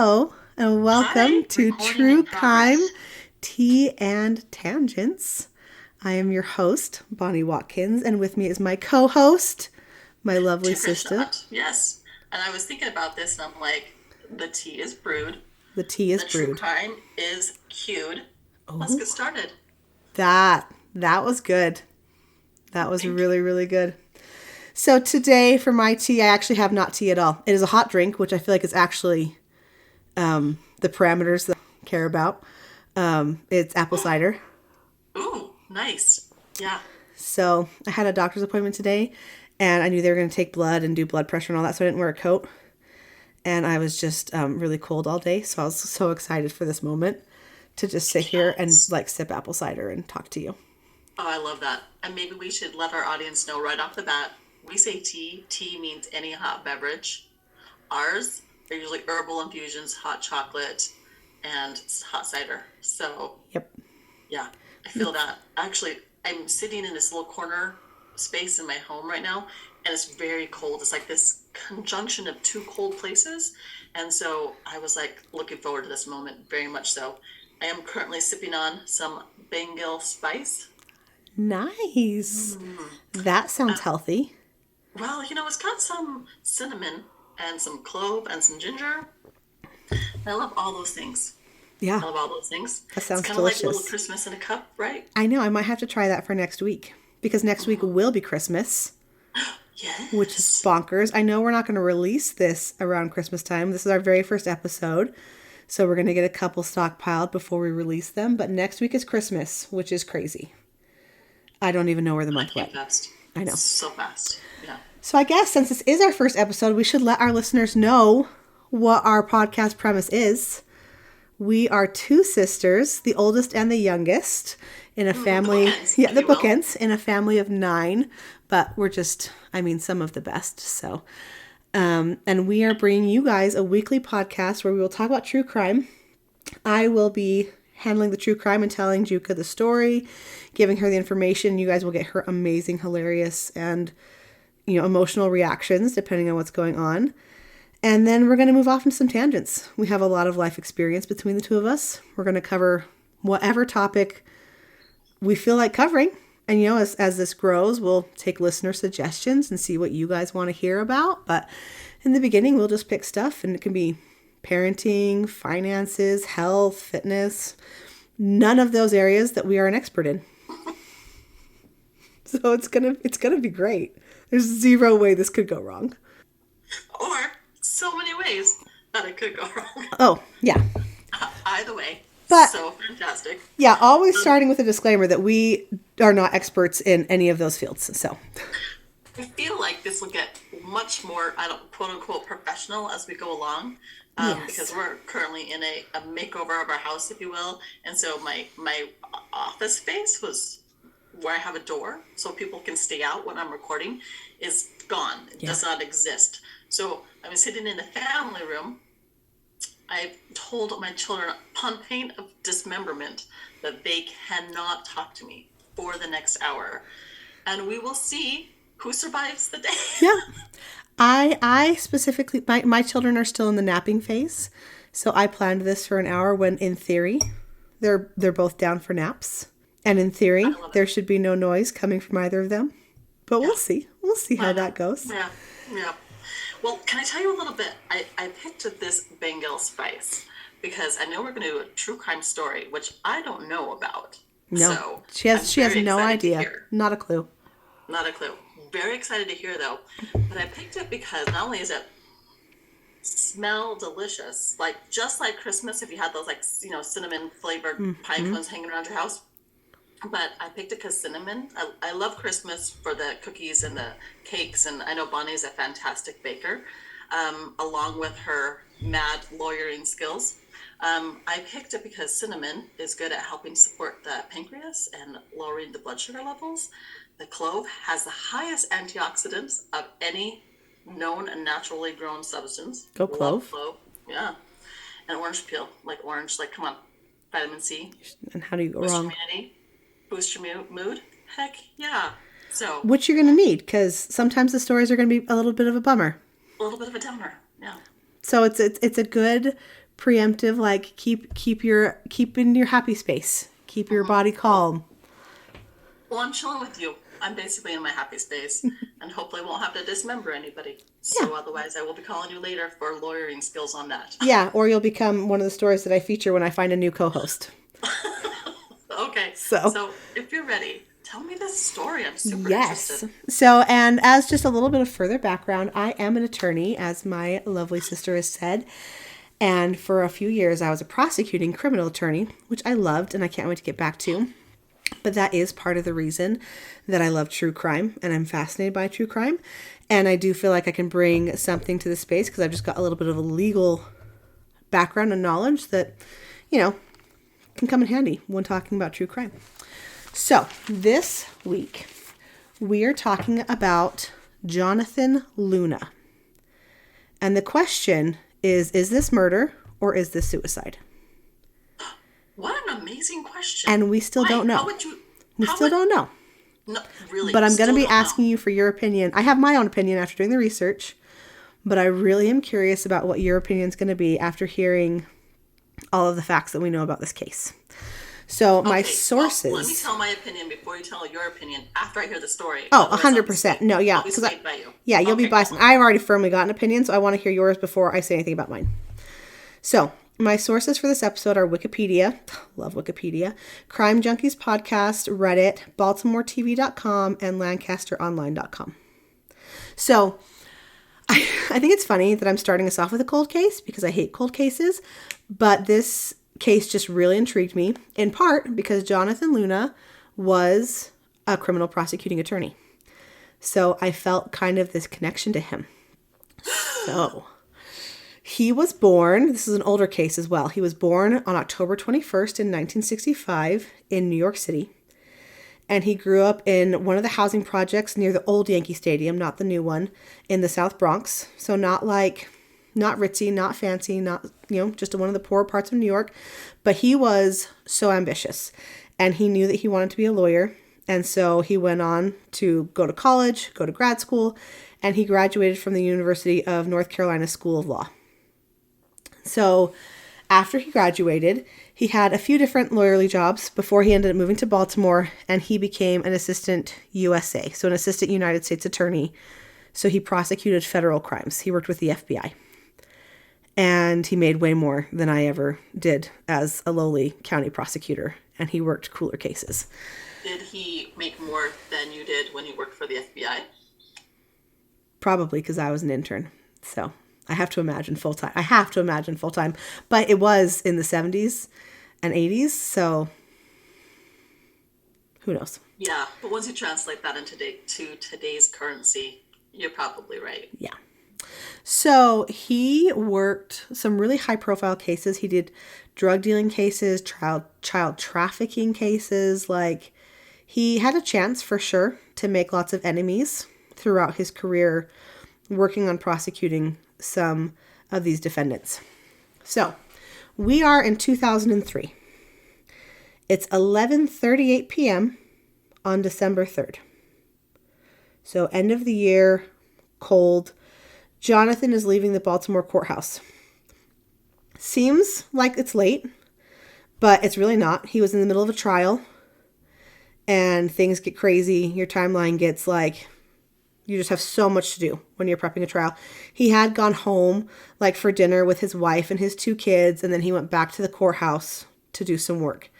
Hello, and welcome Hi, to recording in True Crime, progress. Tea and Tangents. I am your host, Bonnie Watkins, and with me is my co-host, my lovely sister. Trishna, yes. And I was thinking about this and I'm like, the tea is brewed, The tea is the true brewed. crime is cued. Let's Oh, get started. that was good. That was Thank you. really, really good. So today for my tea, I actually have not tea at all. It is a hot drink, which I feel like is actually the parameters that I care about. It's apple cider. Ooh, nice. Yeah. So I had a doctor's appointment today, and I knew they were going to take blood and do blood pressure and all that, so I didn't wear a coat. And I was just really cold all day, so I was so excited for this moment to just sit here and Yes. like sip apple cider and talk to you. Oh, I love that. And maybe we should let our audience know right off the bat. We say tea. Tea means any hot beverage. Ours are usually herbal infusions, hot chocolate, and hot cider. So Yep. yeah, I feel that. Actually, I'm sitting in this little corner space in my home right now, and it's very cold. It's like this conjunction of two cold places. And so I was like looking forward to this moment very much so. I am currently sipping on some Bengal spice. Nice. That sounds healthy. Well, it's got some cinnamon and some clove and some ginger. I love all those things. Yeah, I love all those things. that It's sounds kind of like a little delicious. Christmas in a cup, right? I know, I might have to try that for next week because next week will be Christmas, which is Yes. bonkers. I know we're not going to release this around Christmas time. This is our very first episode. So we're going to get a couple stockpiled before we release them. But next week is Christmas, which is crazy. I don't even know where the month Came went. fast. I know. So fast. Yeah. So I guess since this is our first episode, we should let our listeners know what our podcast premise is. We are two sisters, the oldest and the youngest, in a family. Bookends, Yeah, if the you will. bookends in a family of 9, but we're just, some of the best. So, and we are bringing you guys a weekly podcast where we will talk about true crime. I will be handling the true crime and telling Juka the story, giving her the information. You guys will get her amazing, hilarious, and emotional reactions depending on what's going on. And then we're going to move off into some tangents. We have a lot of life experience between the two of us. We're going to cover whatever topic we feel like covering. And, as this grows, we'll take listener suggestions and see what you guys want to hear about. But in the beginning, we'll just pick stuff, and it can be parenting, finances, health, fitness, none of those areas that we are an expert in. So it's gonna be great. There's zero way this could go wrong. Or so many ways that it could go wrong. Oh, yeah. Either way. But- so fantastic. Yeah, always starting with a disclaimer that we are not experts in any of those fields. So, I feel like this will get much more, I don't quote unquote professional as we go along. Yes. Because we're currently in a makeover of our house, if you will. And so my office space was where I have a door so people can stay out when I'm recording is gone. It does not exist. So I'm sitting in the family room. I've told my children upon pain of dismemberment that they cannot talk to me for the next hour. And we will see who survives the day. yeah. I specifically, my children are still in the napping phase. So I planned this for an hour when in theory, they're both down for naps. And in theory, there should be no noise coming from either of them. But we'll see. We'll see how that goes. Yeah, yeah. Well, can I tell you a little bit? I picked this Bengal spice because I know we're going to do a true crime story, which I don't know about. No, So she has very no excited to idea. hear. Not a clue. Not a clue. Very excited to hear though. But I picked it because not only is it smell delicious, just like Christmas, if you had those cinnamon flavored pine cones hanging around your house. But I picked it because cinnamon. I love Christmas for the cookies and the cakes, and I know Bonnie's a fantastic baker, along with her mad lawyering skills. I picked it because cinnamon is good at helping support the pancreas and lowering the blood sugar levels. The clove has the highest antioxidants of any known and naturally grown substance. Go Love clove. clove. Yeah. And orange peel, come on, vitamin C. And how do you go Boost wrong? immunity, boost your mood. Heck yeah. So Which you're going to need because sometimes the stories are going to be a little bit of a bummer. a little bit of a downer. Yeah. So it's a good preemptive, like keep in your happy space. Keep your body calm. Well, I'm chilling with you. I'm basically in my happy space, and hopefully won't have to dismember anybody. So otherwise, I will be calling you later for lawyering skills on that. Yeah, or you'll become one of the stories that I feature when I find a new co-host. Okay. So if you're ready, tell me this story. I'm super interested. So, and as just a little bit of further background, I am an attorney, as my lovely sister has said. And for a few years, I was a prosecuting criminal attorney, which I loved and I can't wait to get back to. But that is part of the reason that I love true crime and I'm fascinated by true crime. And I do feel like I can bring something to the space because I've just got a little bit of a legal background and knowledge that, can come in handy when talking about true crime. So this week, we are talking about Jonathan Luna. And the question is this murder or is this suicide? What an amazing question. And we still don't know. We still don't know. No, really. But I'm going to be asking you for your opinion. I have my own opinion after doing the research, but I really am curious about what your opinion is going to be after hearing all of the facts that we know about this case. So my sources. Well, let me tell my opinion before you tell your opinion after I hear the story. Oh, 100%. No, yeah. I'll be swayed by you. Yeah, you'll be biased. I've already firmly got an opinion, so I want to hear yours before I say anything about mine. So my sources for this episode are Wikipedia, love Wikipedia, Crimejunkies Podcast, Reddit, BaltimoreTV.com, and LancasterOnline.com. So I think it's funny that I'm starting us off with a cold case because I hate cold cases, but this case just really intrigued me, in part because Jonathan Luna was a criminal prosecuting attorney. So I felt kind of this connection to him. So he was born, this is an older case as well. He was born on October 21st in 1965 in New York City. And he grew up in one of the housing projects near the old Yankee Stadium, not the new one, in the South Bronx. So not ritzy, not fancy, not, just one of the poorer parts of New York. But he was so ambitious and he knew that he wanted to be a lawyer. And so he went on to go to college, go to grad school, and he graduated from the University of North Carolina School of Law. So after he graduated, he had a few different lawyerly jobs before he ended up moving to Baltimore, and he became an assistant USA, so an assistant United States attorney. So he prosecuted federal crimes. He worked with the FBI. And he made way more than I ever did as a lowly county prosecutor, and he worked cooler cases. Did he make more than you did when you worked for the FBI? Probably because I was an intern. So I have to imagine full-time. But it was in the 70s and 80s, so who knows? Yeah, but once you translate that into today's currency, you're probably right. Yeah. So he worked some really high-profile cases. He did drug dealing cases, child trafficking cases. Like, he had a chance for sure to make lots of enemies throughout his career working on prosecuting some of these defendants. So we are in 2003. It's 11:38 p.m. on December 3rd. So end of the year, cold. Jonathan is leaving the Baltimore courthouse. Seems like it's late, but it's really not. He was in the middle of a trial and things get crazy. Your timeline gets like, you just have so much to do when you're prepping a trial. He had gone home like for dinner with his wife and his 2 kids, and then he went back to the courthouse to do some work.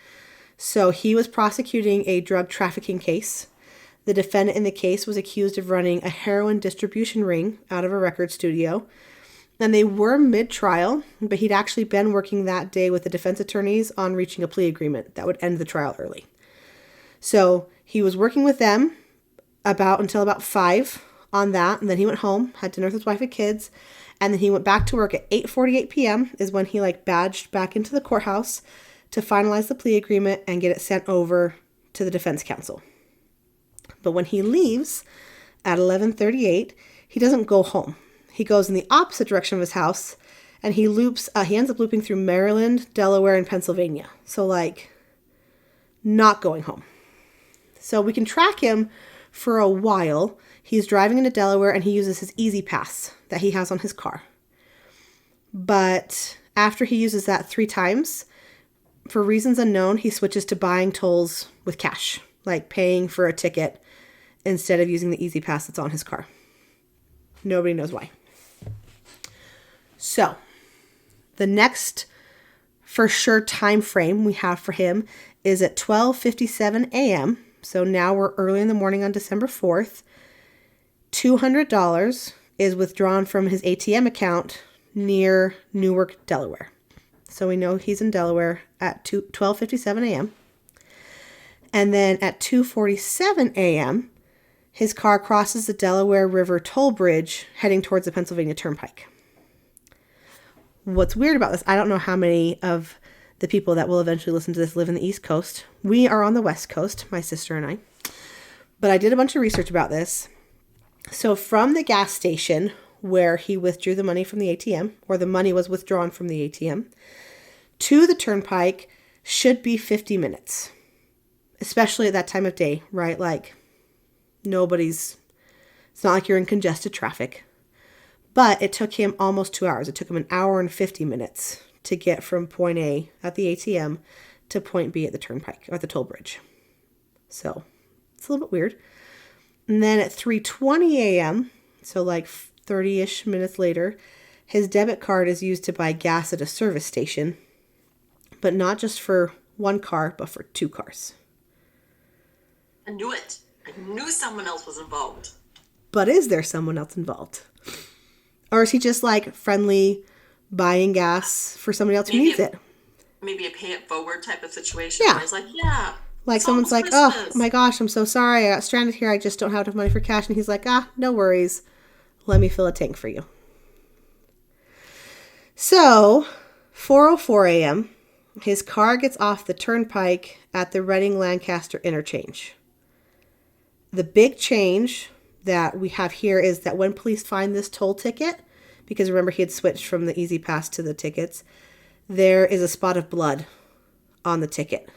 So he was prosecuting a drug trafficking case. The defendant in the case was accused of running a heroin distribution ring out of a record studio. And they were mid-trial, but he'd actually been working that day with the defense attorneys on reaching a plea agreement that would end the trial early. So he was working with them until about 5 on that. And then he went home, had dinner with his wife and kids. And then he went back to work at 8:48 p.m. is when he badged back into the courthouse to finalize the plea agreement and get it sent over to the defense counsel. But when he leaves at 11:38, he doesn't go home. He goes in the opposite direction of his house, and he ends up looping through Maryland, Delaware, and Pennsylvania. So, not going home. So we can track him for a while. He's driving into Delaware, and he uses his Easy Pass that he has on his car. But After he uses that 3 times, for reasons unknown, he switches to buying tolls with cash, like paying for a ticket instead of using the Easy Pass that's on his car. Nobody knows why. So, the next for sure time frame we have for him is at 12:57 a.m. So now we're early in the morning on December 4th. $200 is withdrawn from his ATM account near Newark, Delaware. So we know he's in Delaware at 12:57 a.m. And then at 2:47 a.m., his car crosses the Delaware River toll bridge heading towards the Pennsylvania Turnpike. What's weird about this, I don't know how many of the people that will eventually listen to this live in the East Coast. We are on the West Coast, my sister and I. But I did a bunch of research about this. So from the gas station where he withdrew the money from the ATM, or the money was withdrawn from the ATM, to the turnpike should be 50 minutes. Especially at that time of day, right? Like, it's not like you're in congested traffic. But it took him almost 2 hours. It took him 1 hour and 50 minutes to get from point A at the ATM to point B at the turnpike, or at the toll bridge. So, it's a little bit weird. And then at 3:20 a.m., so like 30-ish minutes later, his debit card is used to buy gas at a service station. But not just for one car, but for 2 cars. I knew it. I knew someone else was involved. But is there someone else involved? Or is he just like friendly buying gas for somebody else who needs it? Maybe a pay it forward type of situation. Yeah. Where he's like, yeah. Like someone's like, Christmas. Oh my gosh, I'm so sorry. I got stranded here. I just don't have enough money for cash. And he's like, no worries. Let me fill a tank for you. So, 4:04 a.m., his car gets off the turnpike at the Reading Lancaster interchange. The big change that we have here is that when police find this toll ticket, because remember he had switched from the Easy Pass to the tickets, there is a spot of blood on the ticket.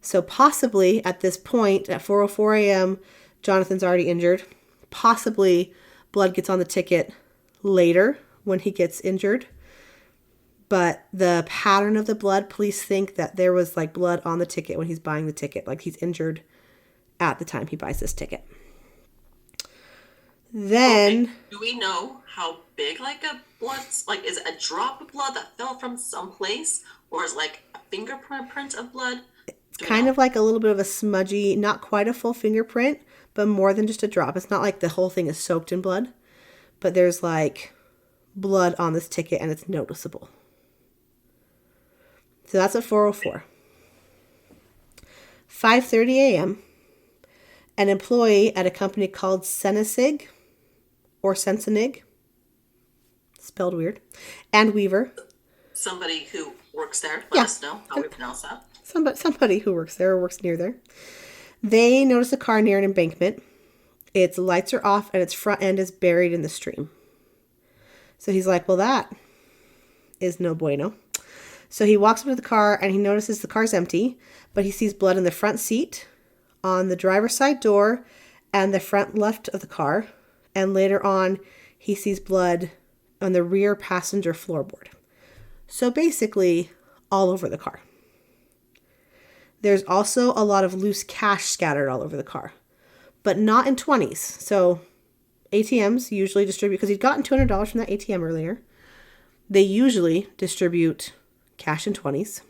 So possibly at this point, at 4:04 a.m., Jonathan's already injured. Possibly blood gets on the ticket later when he gets injured. But the pattern of the blood, police think that there was like blood on the ticket when he's buying the ticket. Like he's injured at the time he buys this ticket. Then... Do we know how big like a blood... Like is it a drop of blood that fell from someplace? Or is it like a fingerprint of blood? It's kind of like a little bit of a smudgy, not quite a full fingerprint, but more than just a drop. It's not like the whole thing is soaked in blood. But there's like blood on this ticket and it's noticeable. So that's at 4:04. 5:30 a.m., an employee at a company called Senesigg, or Sensenig, spelled weird, and Weaver. Somebody who works there, let us know how we pronounce that. Somebody who works there or works near there. They notice a car near an embankment. Its lights are off and its front end is buried in the stream. So he's like, well, that is no bueno. So he walks up to the car and he notices the car's empty, but he sees blood in the front seat, on the driver's side door, and the front left of the car. And later on, he sees blood on the rear passenger floorboard. So basically, all over the car. There's also a lot of loose cash scattered all over the car, but not in 20s. So ATMs usually distribute, because he'd gotten $200 from that ATM earlier. They usually distribute cash in 20s,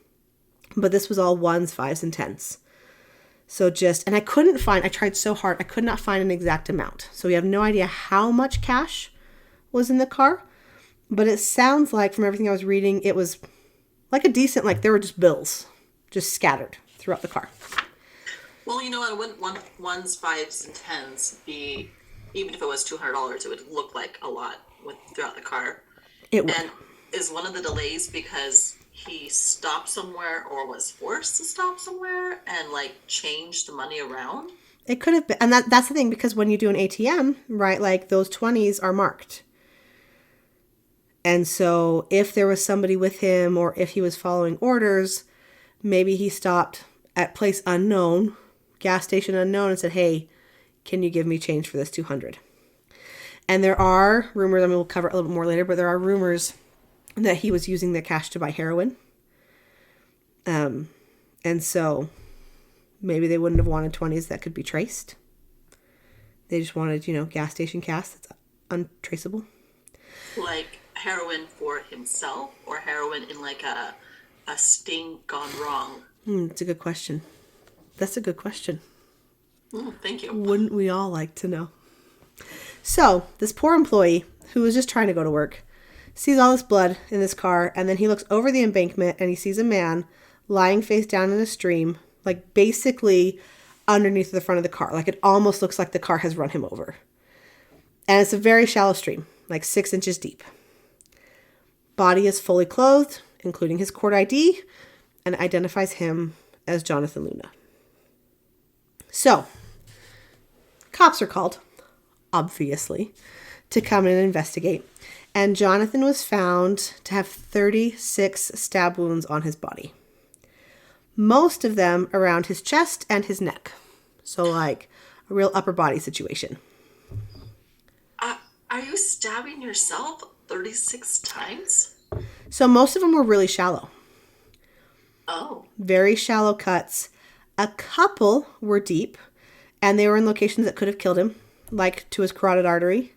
but this was all 1s, 5s, and 10s. So and I tried so hard, I could not find an exact amount. So we have no idea how much cash was in the car, but it sounds like from everything I was reading, it was like a decent, like there were just bills just scattered throughout the car. Well, you know what, wouldn't 1s, 5s, and 10s be, even if it was $200, it would look like a lot throughout the car. It would. And is one of the delays because he stopped somewhere or was forced to stop somewhere and like change the money around? It could have been. And that's the thing, because when you do an ATM, right, like those 20s are marked. And so if there was somebody with him or if he was following orders, maybe he stopped at place unknown, gas station unknown, and said, hey, can you give me change for this $200? And there are rumors, I mean, we'll cover it a little bit more later, but there are rumors that he was using the cash to buy heroin. And so maybe they wouldn't have wanted 20s that could be traced. They just wanted, gas station cash that's untraceable. Like heroin for himself or heroin in like a sting gone wrong? It's a good question. That's a good question. Thank you. Wouldn't we all like to know? So this poor employee who was just trying to go to work sees all this blood in this car, and then he looks over the embankment and he sees a man lying face down in a stream, like basically underneath the front of the car. Like it almost looks like the car has run him over. And it's a very shallow stream, like 6 inches deep. Body is fully clothed, including his court ID, and identifies him as Jonathan Luna. So, cops are called, obviously, to come in and investigate. And Jonathan was found to have 36 stab wounds on his body. Most of them around his chest and his neck. So like a real upper body situation. Are you stabbing yourself 36 times? So most of them were really shallow. Oh. Very shallow cuts. A couple were deep, and they were in locations that could have killed him, like to his carotid artery.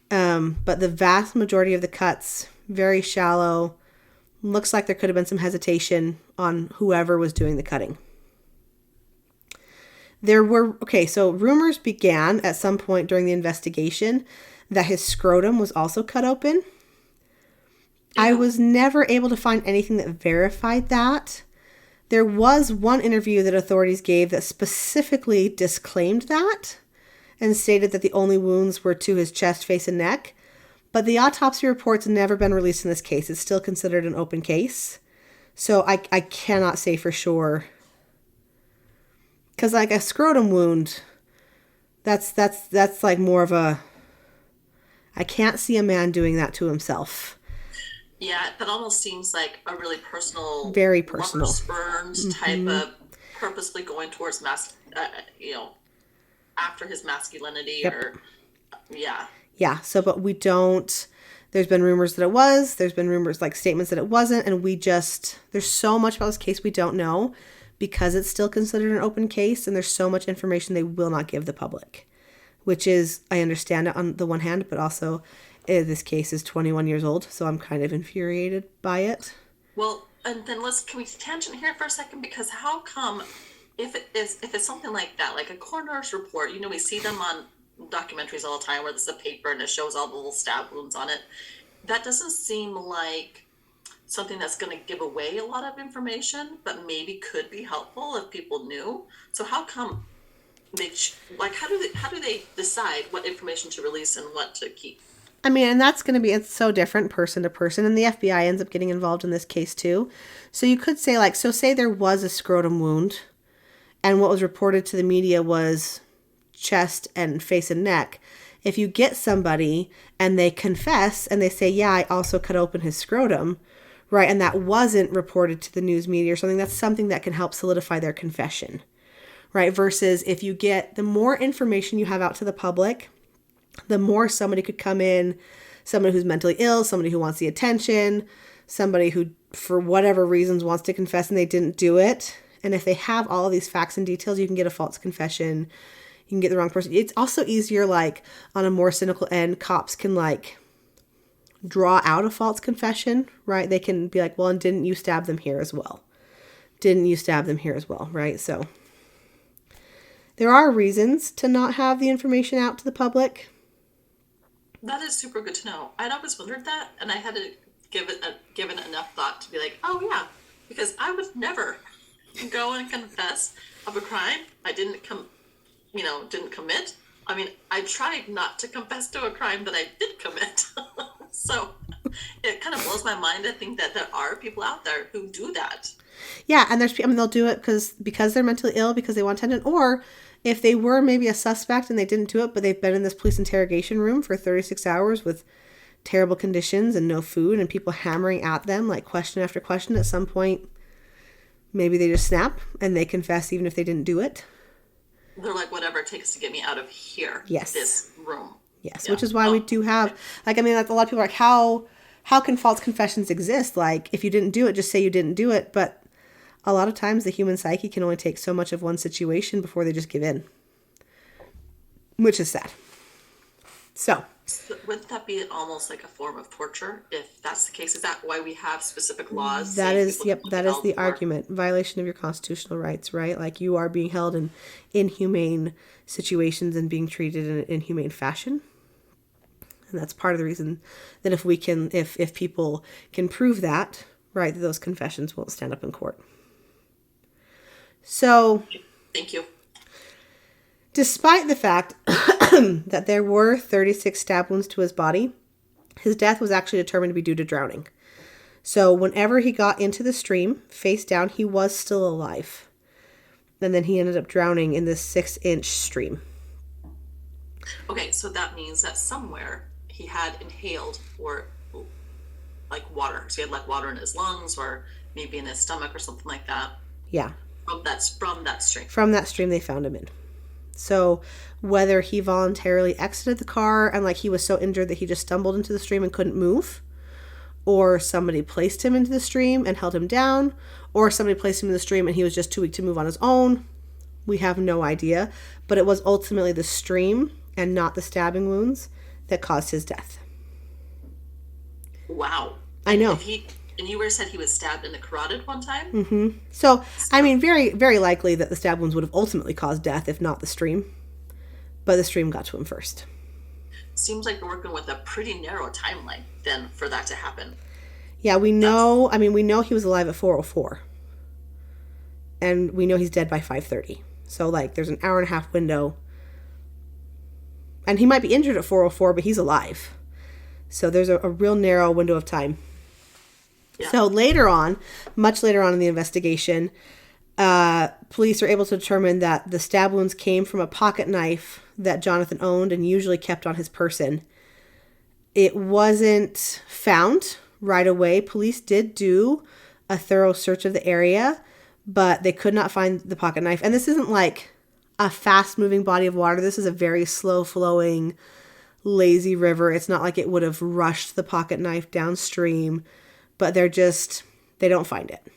But the vast majority of the cuts, very shallow. Looks like there could have been some hesitation on whoever was doing the cutting. So rumors began at some point during the investigation that his scrotum was also cut open. I was never able to find anything that verified that. There was one interview that authorities gave that specifically disclaimed that and stated that the only wounds were to his chest, face, and neck. But the autopsy report's never been released in this case. It's still considered an open case. So I cannot say for sure. Because like a scrotum wound, that's like more of a... I can't see a man doing that to himself. Yeah, that almost seems like a really personal... Very personal. Spurned type of purposely going towards after his masculinity. Yep. Or... Yeah. Yeah, but we don't... There's been rumors that it was. There's been rumors, like statements that it wasn't. And there's so much about this case we don't know because it's still considered an open case. And there's so much information they will not give the public, which is, I understand it on the one hand, but also this case is 21 years old. So I'm kind of infuriated by it. Well, and then can we tangent here for a second? Because how come if it's something like that, like a coroner's report, we see them on documentaries all the time where there's a paper and it shows all the little stab wounds on it. That doesn't seem like something that's going to give away a lot of information, but maybe could be helpful if people knew. So how come how do they decide what information to release and what to keep? I mean, and it's so different person to person, and the FBI ends up getting involved in this case too. So you could say say there was a scrotum wound and what was reported to the media was chest and face and neck. If you get somebody and they confess and they say, yeah, I also cut open his scrotum, right, and that wasn't reported to the news media or something, that's something that can help solidify their confession, right? Versus if you get, the more information you have out to the public, the more somebody could come in, somebody who's mentally ill, somebody who wants the attention, somebody who, for whatever reasons, wants to confess and they didn't do it. And if they have all of these facts and details, you can get a false confession. You can get the wrong person. It's also easier, like, on a more cynical end, cops can, like, draw out a false confession, right? They can be like, well, and didn't you stab them here as well? Didn't you stab them here as well, right? So there are reasons to not have the information out to the public. That is super good to know. I'd always wondered that, and I had to give it enough thought to be like, oh, yeah, because I would never go and confess of a crime I didn't commit. I mean, I tried not to confess to a crime that I did commit. So it kind of blows my mind to think that there are people out there who do that. Yeah, and they'll do it because they're mentally ill, because they want attention, or if they were maybe a suspect and they didn't do it, but they've been in this police interrogation room for 36 hours with terrible conditions and no food and people hammering at them, like question after question. At some point, maybe they just snap and they confess even if they didn't do it. They're like, whatever it takes to get me out of here. Yes. This room. Yes, yeah. Which is why we do have, like, I mean, like, a lot of people are like, how how can false confessions exist? Like, if you didn't do it, just say you didn't do it. But a lot of times the human psyche can only take so much of one situation before they just give in, which is sad. So wouldn't that be almost like a form of torture if that's the case? Is that why we have specific laws? that is the argument. Violation of your constitutional rights, right? Like, you are being held in inhumane situations and being treated in an inhumane fashion. And that's part of the reason that if people can prove that, right, that those confessions won't stand up in court. So, thank you. Despite the fact that there were 36 stab wounds to his body, his death was actually determined to be due to drowning. So whenever he got into the stream, face down, he was still alive. And then he ended up drowning in this 6-inch stream. Okay, so that means that somewhere he had inhaled or like water. So he had like water in his lungs or maybe in his stomach or something like that. Yeah. From that stream. From that stream they found him in. So whether he voluntarily exited the car and like he was so injured that he just stumbled into the stream and couldn't move, or somebody placed him into the stream and held him down, or somebody placed him in the stream and he was just too weak to move on his own, we have no idea. But it was ultimately the stream and not the stabbing wounds that caused his death. Wow. I know. And you were said he was stabbed in the carotid one time? Mm-hmm. So, I mean, very, very likely that the stab wounds would have ultimately caused death, if not the stream. But the stream got to him first. Seems like we're working with a pretty narrow timeline then for that to happen. Yeah, we know he was alive at 4:04. And we know he's dead by 5:30. So, like, there's an hour and a half window. And he might be injured at 4:04, but he's alive. So there's a real narrow window of time. Yeah. So later on, much later on in the investigation, police were able to determine that the stab wounds came from a pocket knife that Jonathan owned and usually kept on his person. It wasn't found right away. Police did do a thorough search of the area, but they could not find the pocket knife. And this isn't like a fast-moving body of water. This is a very slow-flowing, lazy river. It's not like it would have rushed the pocket knife downstream. But they don't find it.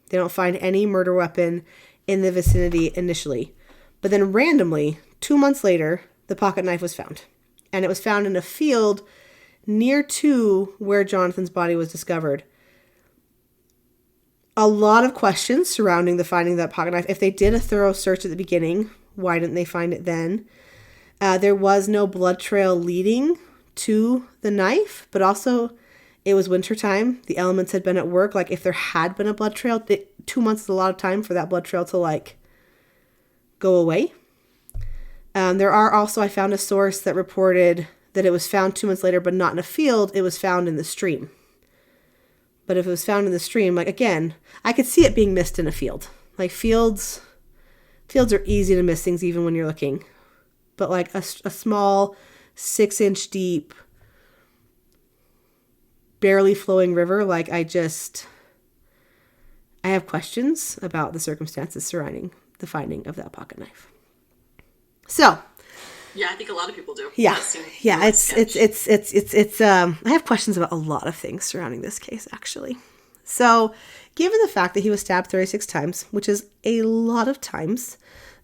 They don't find any murder weapon in the vicinity initially. But then randomly, 2 months later, the pocket knife was found. And it was found in a field near to where Jonathan's body was discovered. A lot of questions surrounding the finding of that pocket knife. If they did a thorough search at the beginning, why didn't they find it then? There was no blood trail leading to the knife, but also it was wintertime. The elements had been at work. Like, if there had been a blood trail, 2 months is a lot of time for that blood trail to, like, go away. There are also, I found a source that reported that it was found 2 months later, but not in a field. It was found in the stream. But if it was found in the stream, like, again, I could see it being missed in a field. Like, fields are easy to miss things even when you're looking. But, like, a small 6-inch deep, barely flowing river, like, I have questions about the circumstances surrounding the finding of that pocket knife. So, yeah, I think a lot of people do. Yeah, I have questions about a lot of things surrounding this case, actually. So, given the fact that he was stabbed 36 times, which is a lot of times,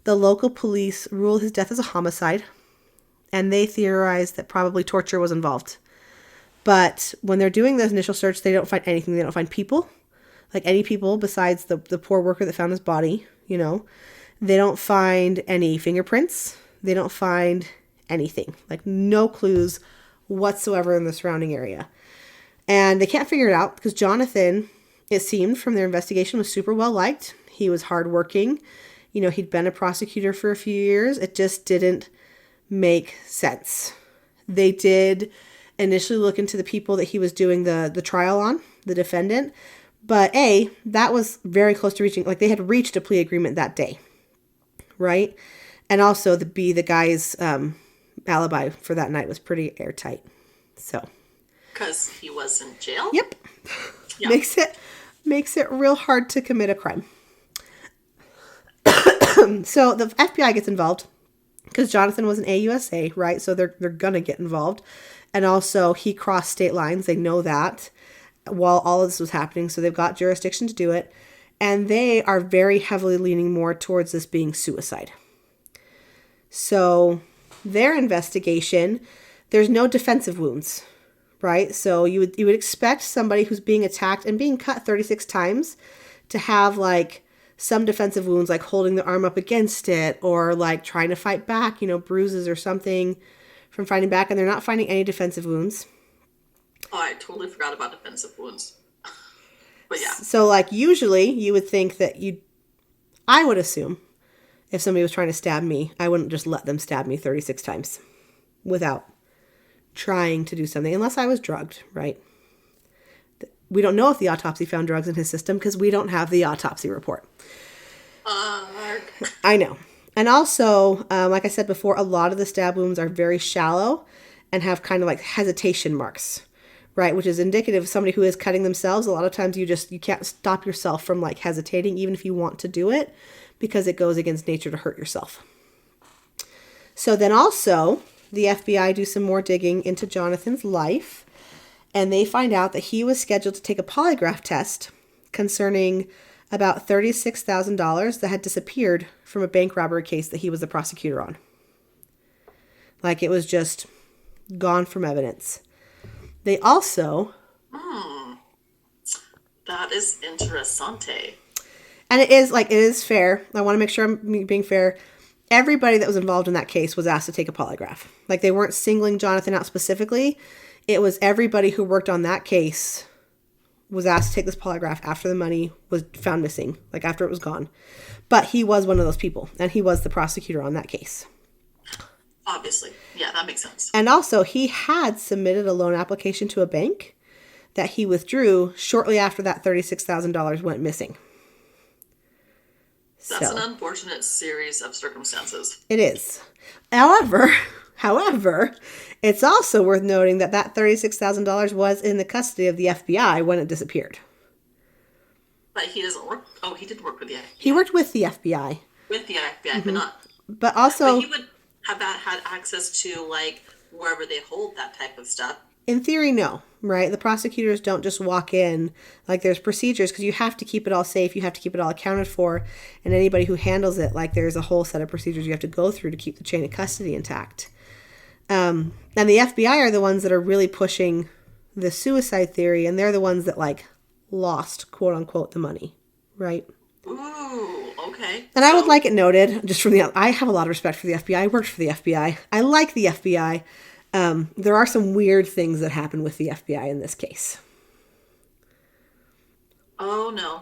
the local police ruled his death as a homicide, and they theorized that probably torture was involved. But when they're doing the initial search, they don't find anything. They don't find people, like any people besides the poor worker that found his body, you know. They don't find any fingerprints. They don't find anything, like no clues whatsoever in the surrounding area. And they can't figure it out because Jonathan, it seemed from their investigation, was super well liked. He was hardworking. You know, he'd been a prosecutor for a few years. It just didn't make sense. They did initially look into the people that he was doing the trial on, the defendant. But that was very close to reaching, like, they had reached a plea agreement that day, right? And also the guy's alibi for that night was pretty airtight. So, because he was in jail? Yep. Yeah. Makes it real hard to commit a crime. So the FBI gets involved because Jonathan was an AUSA, right? So they're gonna get involved. And also, he crossed state lines. They know that while all of this was happening. So they've got jurisdiction to do it. And they are very heavily leaning more towards this being suicide. So their investigation, there's no defensive wounds, right? So you would expect somebody who's being attacked and being cut 36 times to have like some defensive wounds, like holding the arm up against it or like trying to fight back, bruises or something from fighting back. And they're not finding any defensive wounds. Oh, I totally forgot about defensive wounds. But yeah. So like usually you would think that I would assume if somebody was trying to stab me, I wouldn't just let them stab me 36 times without trying to do something, unless I was drugged, right? We don't know if the autopsy found drugs in his system because we don't have the autopsy report. I know. And also, like I said before, a lot of the stab wounds are very shallow and have kind of like hesitation marks, right? Which is indicative of somebody who is cutting themselves. A lot of times you can't stop yourself from like hesitating, even if you want to do it, because it goes against nature to hurt yourself. So then also, the FBI do some more digging into Jonathan's life, and they find out that he was scheduled to take a polygraph test concerning about $36,000 that had disappeared from a bank robbery case that he was the prosecutor on. Like it was just gone from evidence. They also... That is interessante. And it is fair. I want to make sure I'm being fair. Everybody that was involved in that case was asked to take a polygraph. Like they weren't singling Jonathan out specifically. It was everybody who worked on that case was asked to take this polygraph after the money was found missing, like after it was gone. But he was one of those people, and he was the prosecutor on that case. Obviously. Yeah, that makes sense. And also, he had submitted a loan application to a bank that he withdrew shortly after that $36,000 went missing. That's an unfortunate series of circumstances. It is. However, it's also worth noting that $36,000 was in the custody of the FBI when it disappeared. But he doesn't work. Oh, he did work with the FBI. He worked with the FBI. With the FBI, but not. But also, But he would have had access to like wherever they hold that type of stuff. In theory, no, right? The prosecutors don't just walk in. Like, there's procedures because you have to keep it all safe. You have to keep it all accounted for. And anybody who handles it, like, there's a whole set of procedures you have to go through to keep the chain of custody intact. And the FBI are the ones that are really pushing the suicide theory. And they're the ones that, like, lost, quote unquote, the money, right? Ooh, okay. And I would like it noted, just from I have a lot of respect for the FBI. I worked for the FBI. I like the FBI. There are some weird things that happen with the FBI in this case. Oh, no.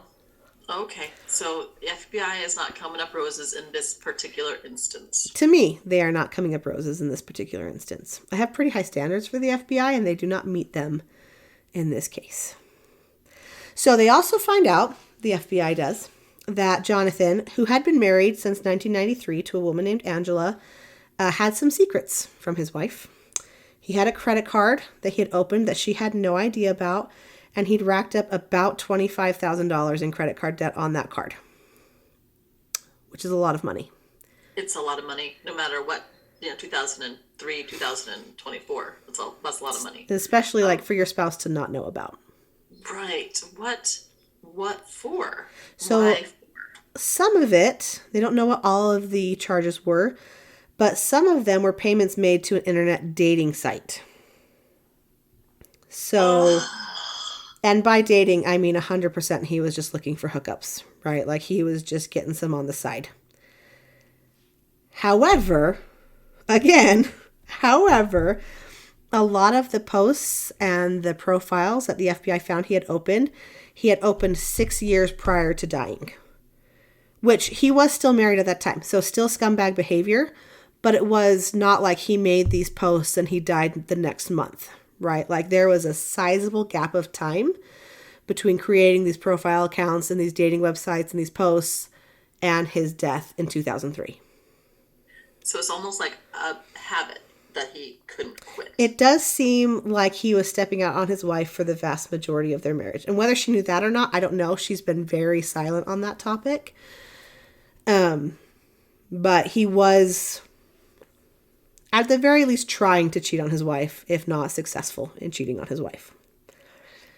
Okay. So the FBI is not coming up roses in this particular instance. To me, they are not coming up roses in this particular instance. I have pretty high standards for the FBI, and they do not meet them in this case. So they also find out, the FBI does, that Jonathan, who had been married since 1993 to a woman named Angela, had some secrets from his wife. He had a credit card that he had opened that she had no idea about, and he'd racked up about $25,000 in credit card debt on that card, which is a lot of money. It's a lot of money, no matter what, 2003, 2024. That's a lot of money. Especially like for your spouse to not know about. Right. What for? So why for? Some of it, they don't know what all of the charges were, but some of them were payments made to an internet dating site. So, and by dating, I mean 100% he was just looking for hookups, right? Like he was just getting some on the side. However, a lot of the posts and the profiles that the FBI found he had opened 6 years prior to dying. Which he was still married at that time, so still scumbag behavior. But it was not like he made these posts and he died the next month, right? Like there was a sizable gap of time between creating these profile accounts and these dating websites and these posts and his death in 2003. So it's almost like a habit that he couldn't quit. It does seem like he was stepping out on his wife for the vast majority of their marriage. And whether she knew that or not, I don't know. She's been very silent on that topic. But he was at the very least trying to cheat on his wife, if not successful in cheating on his wife.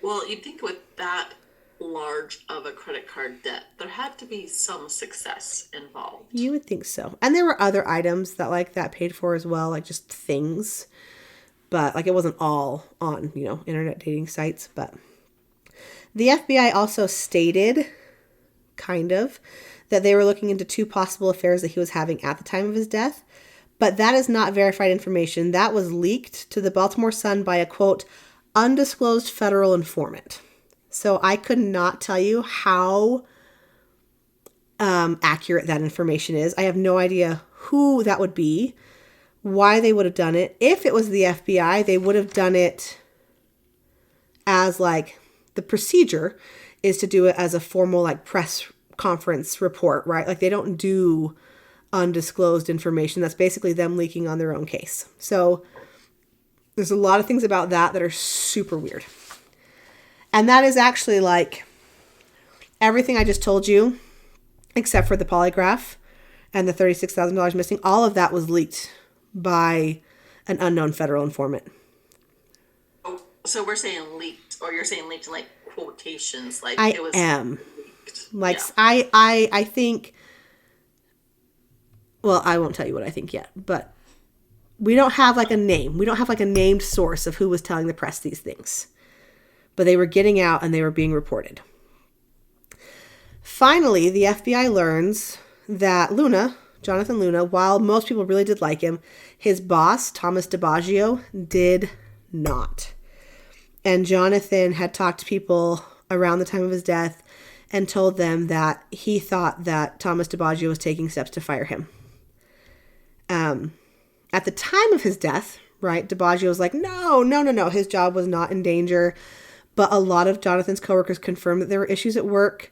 Well, you'd think with that large of a credit card debt, there had to be some success involved. You would think so. And there were other items that like that paid for as well, like just things. But like it wasn't all on, internet dating sites. But the FBI also stated, kind of, that they were looking into 2 possible affairs that he was having at the time of his death. But that is not verified information. That was leaked to the Baltimore Sun by a, quote, undisclosed federal informant. So I could not tell you how accurate that information is. I have no idea who that would be, why they would have done it. If it was the FBI, they would have done it as like the procedure is to do it as a formal like press conference report, right? Like they don't do undisclosed information. That's basically them leaking on their own case. So there's a lot of things about that are super weird. And that is actually like everything I just told you, except for the polygraph and the $36,000 missing. All of that was leaked by an unknown federal informant. Oh, so we're saying leaked, or you're saying leaked in like quotations, like I it was am. leaked. Like Yeah. I think. Well, I won't tell you what I think yet, but we don't have like a name. We don't have like a named source of who was telling the press these things. But they were getting out and they were being reported. Finally, the FBI learns that Jonathan Luna, while most people really did like him, his boss, Thomas DiBaggio, did not. And Jonathan had talked to people around the time of his death and told them that he thought that Thomas DiBaggio was taking steps to fire him. At the time of his death, right, DiBaggio was like, no, his job was not in danger. But a lot of Jonathan's coworkers confirmed that there were issues at work,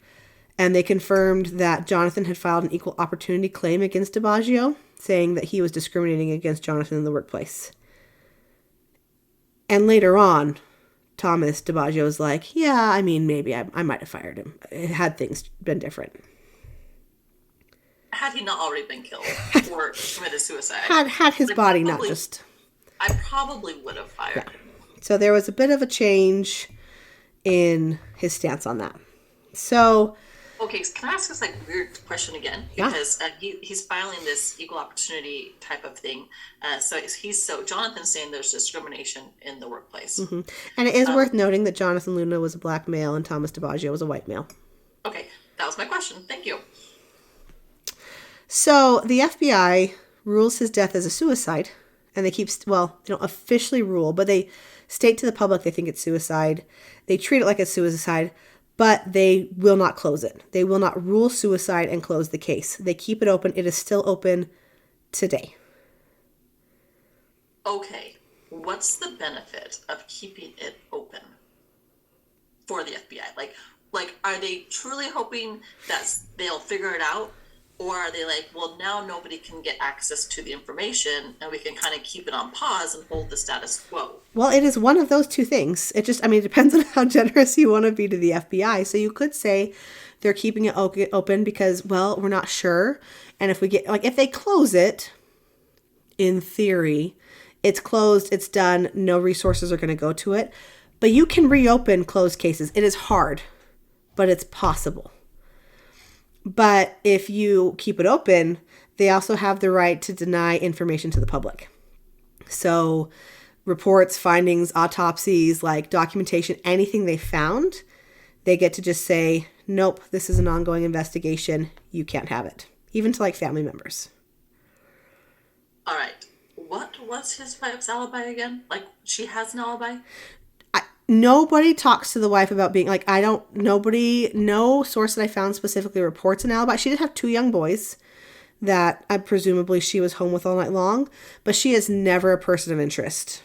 and they confirmed that Jonathan had filed an equal opportunity claim against DiBaggio, saying that he was discriminating against Jonathan in the workplace. And later on, Thomas DiBaggio was like, yeah, I mean, maybe I might have fired him had things been different. Had he not already been killed or committed suicide. Had his body not just... I probably would have fired him. So there was a bit of a change in his stance on that. So... Okay, can I ask this like weird question again? Because he's filing this equal opportunity type of thing. So Jonathan's saying there's discrimination in the workplace. Mm-hmm. And it is worth noting that Jonathan Luna was a black male and Thomas DiBaggio was a white male. Okay, that was my question. Thank you. So the FBI rules his death as a suicide, and they don't officially rule, but they state to the public they think it's suicide. They treat it like it's suicide, but they will not close it. They will not rule suicide and close the case. They keep it open. It is still open today. Okay, what's the benefit of keeping it open for the FBI? Like, are they truly hoping that they'll figure it out? Or are they like, well, now nobody can get access to the information and we can kind of keep it on pause and hold the status quo? Well, it is one of those two things. It depends on how generous you want to be to the FBI. So you could say they're keeping it open because, well, we're not sure. And if they close it, in theory, it's closed, it's done, no resources are going to go to it. But you can reopen closed cases. It is hard, but it's possible. But if you keep it open, they also have the right to deny information to the public. So reports, findings, autopsies, like documentation, anything they found, they get to just say, nope, this is an ongoing investigation. You can't have it. Even to like family members. All right. What was his wife's alibi again? Like, she has an alibi? Nobody talks to the wife about being like, no source that I found specifically reports an alibi. She did have 2 young boys that presumably she was home with all night long, but she is never a person of interest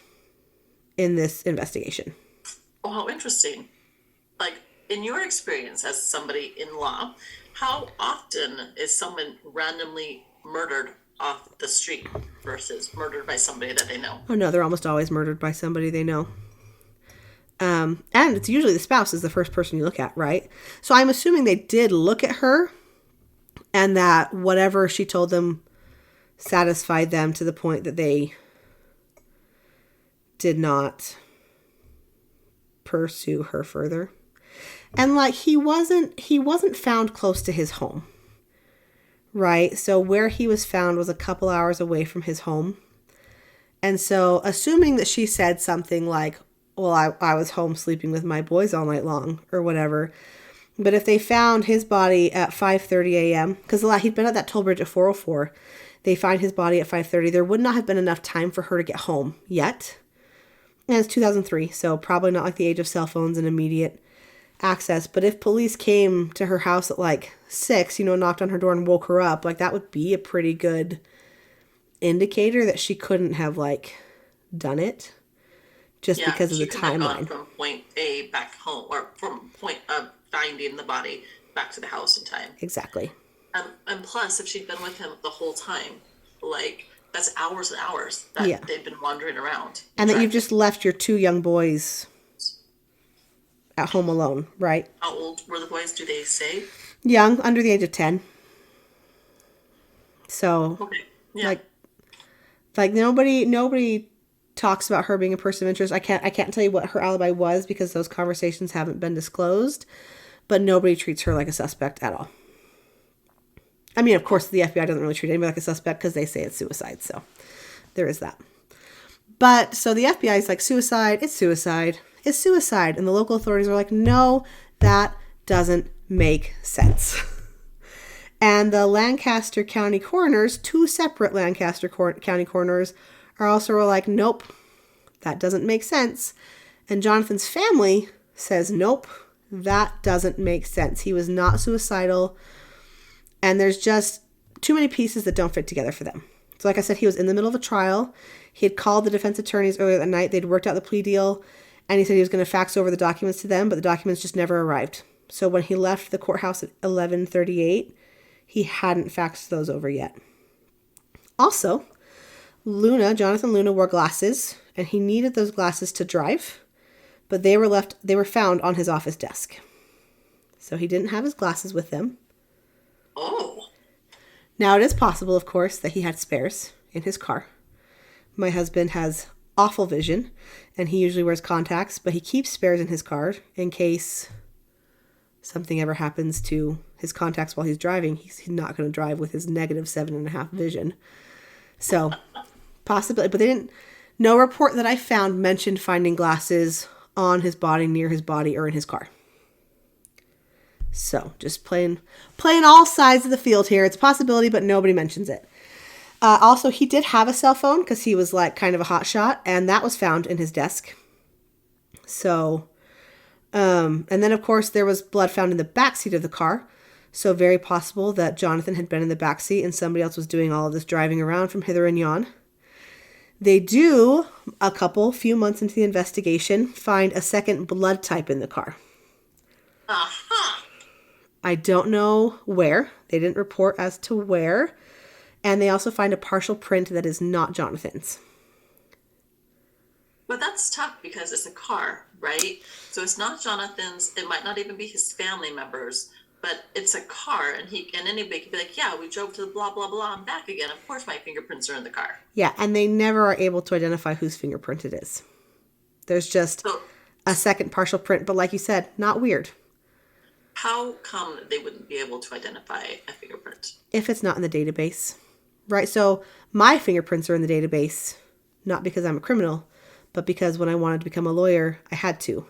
in this investigation. Oh, how interesting. Like, in your experience as somebody in law, how often is someone randomly murdered off the street versus murdered by somebody that they know? Oh no, they're almost always murdered by somebody they know. And it's usually the spouse is the first person you look at, right? So I'm assuming they did look at her and that whatever she told them satisfied them to the point that they did not pursue her further. And like he wasn't found close to his home. Right? So where he was found was a couple hours away from his home. And so assuming that she said something like, well, I was home sleeping with my boys all night long or whatever. But if they found his body at 5:30 a.m., because he'd been at that toll bridge at 4:04, they find his body at 5:30, there would not have been enough time for her to get home yet. And it's 2003, so probably not like the age of cell phones and immediate access. But if police came to her house at like 6, knocked on her door and woke her up, like that would be a pretty good indicator that she couldn't have like done it just because of the timeline. From point A back home, or from point of finding the body back to the house in time. Exactly. And plus, if she'd been with him the whole time, like that's hours and hours that they've been wandering around. And that you've just left your 2 young boys at home alone, right? How old were the boys? Do they say? Young, under the age of 10. So, okay. Yeah. like nobody talks about her being a person of interest. I can't tell you what her alibi was because those conversations haven't been disclosed, but nobody treats her like a suspect at all. I mean, of course, the FBI doesn't really treat anybody like a suspect because they say it's suicide. So there is that. But so the FBI is like, suicide, it's suicide, it's suicide. And the local authorities are like, no, that doesn't make sense. And the Lancaster County coroners, 2 separate Lancaster County coroners, are also like, nope, that doesn't make sense. And Jonathan's family says, nope, that doesn't make sense. He was not suicidal. And there's just too many pieces that don't fit together for them. So like I said, he was in the middle of a trial. He had called the defense attorneys earlier that night. They'd worked out the plea deal. And he said he was going to fax over the documents to them, but the documents just never arrived. So when he left the courthouse at 11:38, he hadn't faxed those over yet. Also, Jonathan Luna wore glasses, and he needed those glasses to drive, but they were found on his office desk. So he didn't have his glasses with him. Oh. Now it is possible, of course, that he had spares in his car. My husband has awful vision, and he usually wears contacts, but he keeps spares in his car in case something ever happens to his contacts while he's driving. He's not going to drive with his negative 7.5 vision. So, possibly, but no report that I found mentioned finding glasses on his body, near his body, or in his car. So, just playing all sides of the field here. It's a possibility, but nobody mentions it. Also, he did have a cell phone because he was like kind of a hot shot, and that was found in his desk. So, and then of course there was blood found in the backseat of the car. So very possible that Jonathan had been in the backseat and somebody else was doing all of this driving around from hither and yon. They do, few months into the investigation, find a second blood type in the car. Uh-huh. I don't know where. They didn't report as to where. And they also find a partial print that is not Jonathan's. But that's tough because it's a car, right? So it's not Jonathan's. It might not even be his family members, but it's a car. And anybody could be like, yeah, we drove to blah, blah, blah, and back again. Of course my fingerprints are in the car. Yeah, and they never are able to identify whose fingerprint it is. There's just a second partial print, but like you said, not weird. How come they wouldn't be able to identify a fingerprint? If it's not in the database, right? So my fingerprints are in the database, not because I'm a criminal, but because when I wanted to become a lawyer, I had to.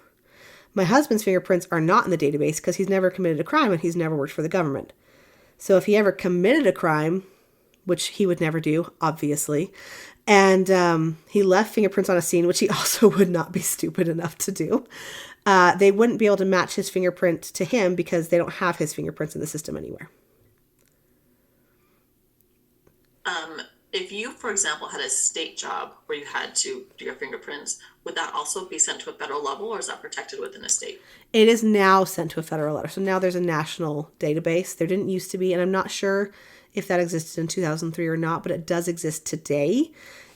My husband's fingerprints are not in the database because he's never committed a crime and he's never worked for the government. So if he ever committed a crime, which he would never do, obviously, and he left fingerprints on a scene, which he also would not be stupid enough to do, they wouldn't be able to match his fingerprint to him because they don't have his fingerprints in the system anywhere. If you, for example, had a state job where you had to do your fingerprints, would that also be sent to a federal level, or is that protected within a state? It is now sent to a federal level. So now there's a national database. There didn't used to be, and I'm not sure if that existed in 2003 or not, but it does exist today.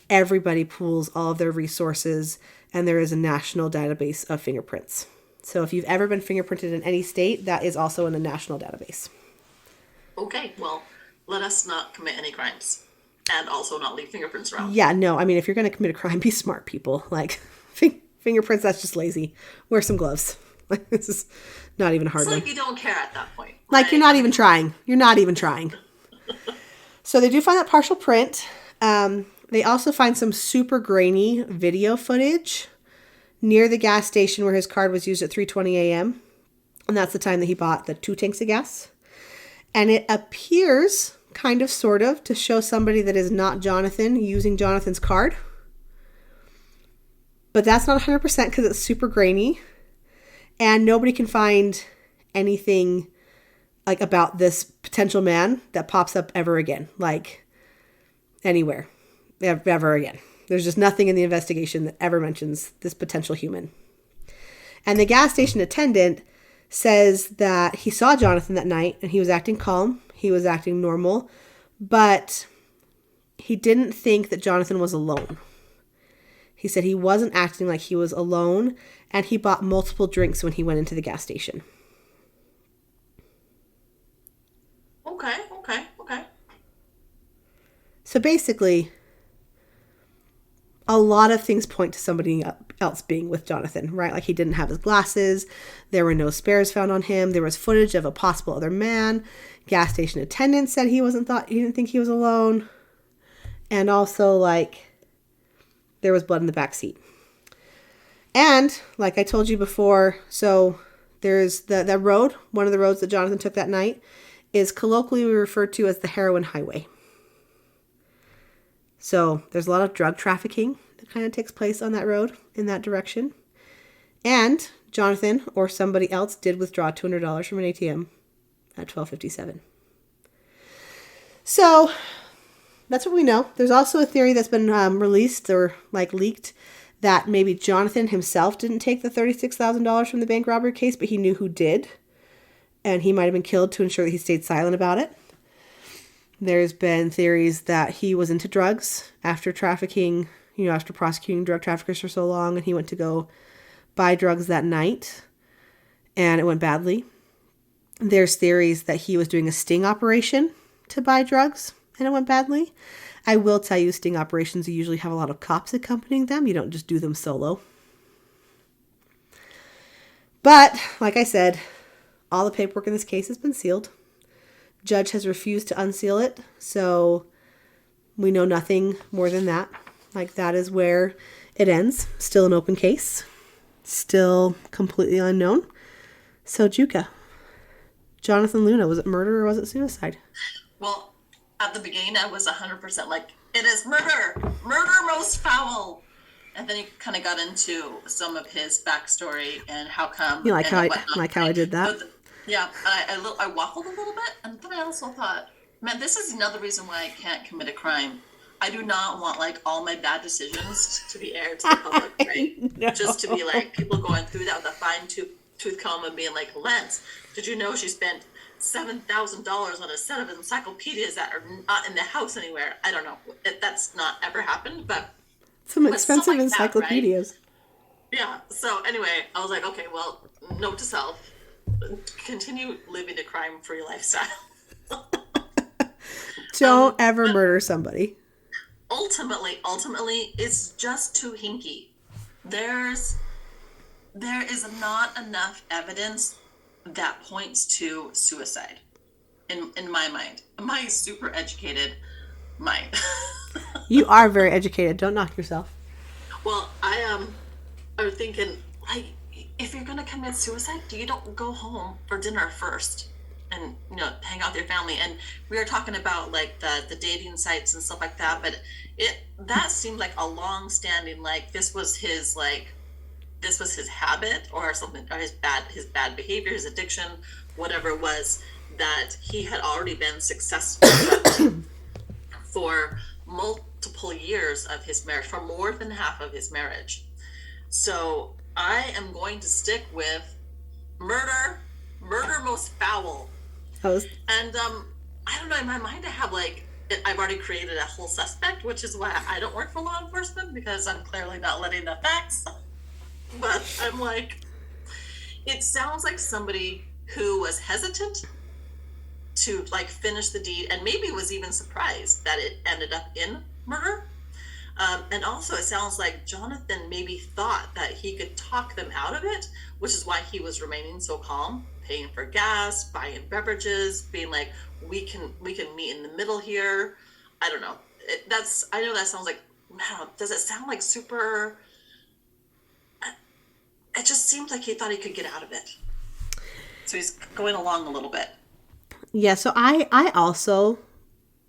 Everybody pools all of their resources, and there is a national database of fingerprints. So if you've ever been fingerprinted in any state, that is also in a national database. Okay, well, let us not commit any crimes. and also not leave fingerprints around. Yeah, no, I mean, if you're going to commit a crime, be smart, people. Like, fingerprints, that's just lazy. Wear some gloves. Like, this is not even a hard one. It's like you don't care at that point. Like, you're not even trying. You're not even trying. So they do find that partial print. They also find some super grainy video footage near the gas station where his card was used at 3:20 a.m. And that's the time that he bought the 2 tanks of gas. And it appears, kind of, sort of, to show somebody that is not Jonathan using Jonathan's card. But that's not 100% because it's super grainy. And nobody can find anything like about this potential man that pops up ever again. Like, anywhere. Ever again. There's just nothing in the investigation that ever mentions this potential human. And the gas station attendant says that he saw Jonathan that night and he was acting calm. He was acting normal. But he didn't think that Jonathan was alone. He said he wasn't acting like he was alone, and he bought multiple drinks when he went into the gas station. Okay. So basically, a lot of things point to somebody else being with Jonathan, right? Like, he didn't have his glasses. There were no spares found on him. There was footage of a possible other man. Gas station attendant said he didn't think he was alone. And also, like, there was blood in the back seat. And, like I told you before, so there's that road, one of the roads that Jonathan took that night, is colloquially referred to as the heroin highway. So there's a lot of drug trafficking that kind of takes place on that road in that direction. And Jonathan or somebody else did withdraw $200 from an ATM at 12:57. So that's what we know. There's also a theory that's been released or like leaked that maybe Jonathan himself didn't take the $36,000 from the bank robbery case, but he knew who did. And he might have been killed to ensure that he stayed silent about it. There's been theories that he was into drugs after trafficking, after prosecuting drug traffickers for so long, and he went to go buy drugs that night, and it went badly. There's theories that he was doing a sting operation to buy drugs, and it went badly. I will tell you, sting operations usually have a lot of cops accompanying them. You don't just do them solo. But, like I said, all the paperwork in this case has been sealed. Judge has refused to unseal it, so we know nothing more than that. Like, that is where it ends. Still an open case. Still completely unknown. So, Juka, Jonathan Luna, was it murder or was it suicide? Well, at the beginning, I was 100% like, it is murder! Murder most foul! And then he kind of got into some of his backstory and how come. You like how I did that? Yeah, I waffled a little bit, and then I also thought, man, this is another reason why I can't commit a crime. I do not want, like, all my bad decisions to be aired to the public, right? No. Just to be, like, people going through that with a fine-tooth comb and being like, Lance, did you know she spent $7,000 on a set of encyclopedias that are not in the house anywhere? I don't know. That's not ever happened, but... Some expensive encyclopedias. That, right? Yeah, so anyway, I was like, okay, well, note to self. Continue living a crime-free lifestyle. Don't ever murder somebody. Ultimately, it's just too hinky. There is not enough evidence that points to suicide, in my mind. My super educated mind. You are very educated. Don't knock yourself. Well, I am thinking, like, if you're going to commit suicide, you don't go home for dinner first and, hang out with your family. And we were talking about, like, the dating sites and stuff like that, but that seemed like a long-standing, like, this was his habit or something, or his bad behavior, his addiction, whatever it was, that he had already been successful for multiple years of his marriage, for more than half of his marriage. So I am going to stick with murder most foul. And I don't know, in my mind I have, like, I've already created a whole suspect, which is why I don't work for law enforcement, because I'm clearly not letting the facts. But I'm like, it sounds like somebody who was hesitant to like finish the deed, and maybe was even surprised that it ended up in murder. And also, it sounds like Jonathan maybe thought that he could talk them out of it, which is why he was remaining so calm, paying for gas, buying beverages, being like, we can meet in the middle here. I don't know. I know that sounds like, does it sound like super? It just seems like he thought he could get out of it. So he's going along a little bit. Yeah, so I also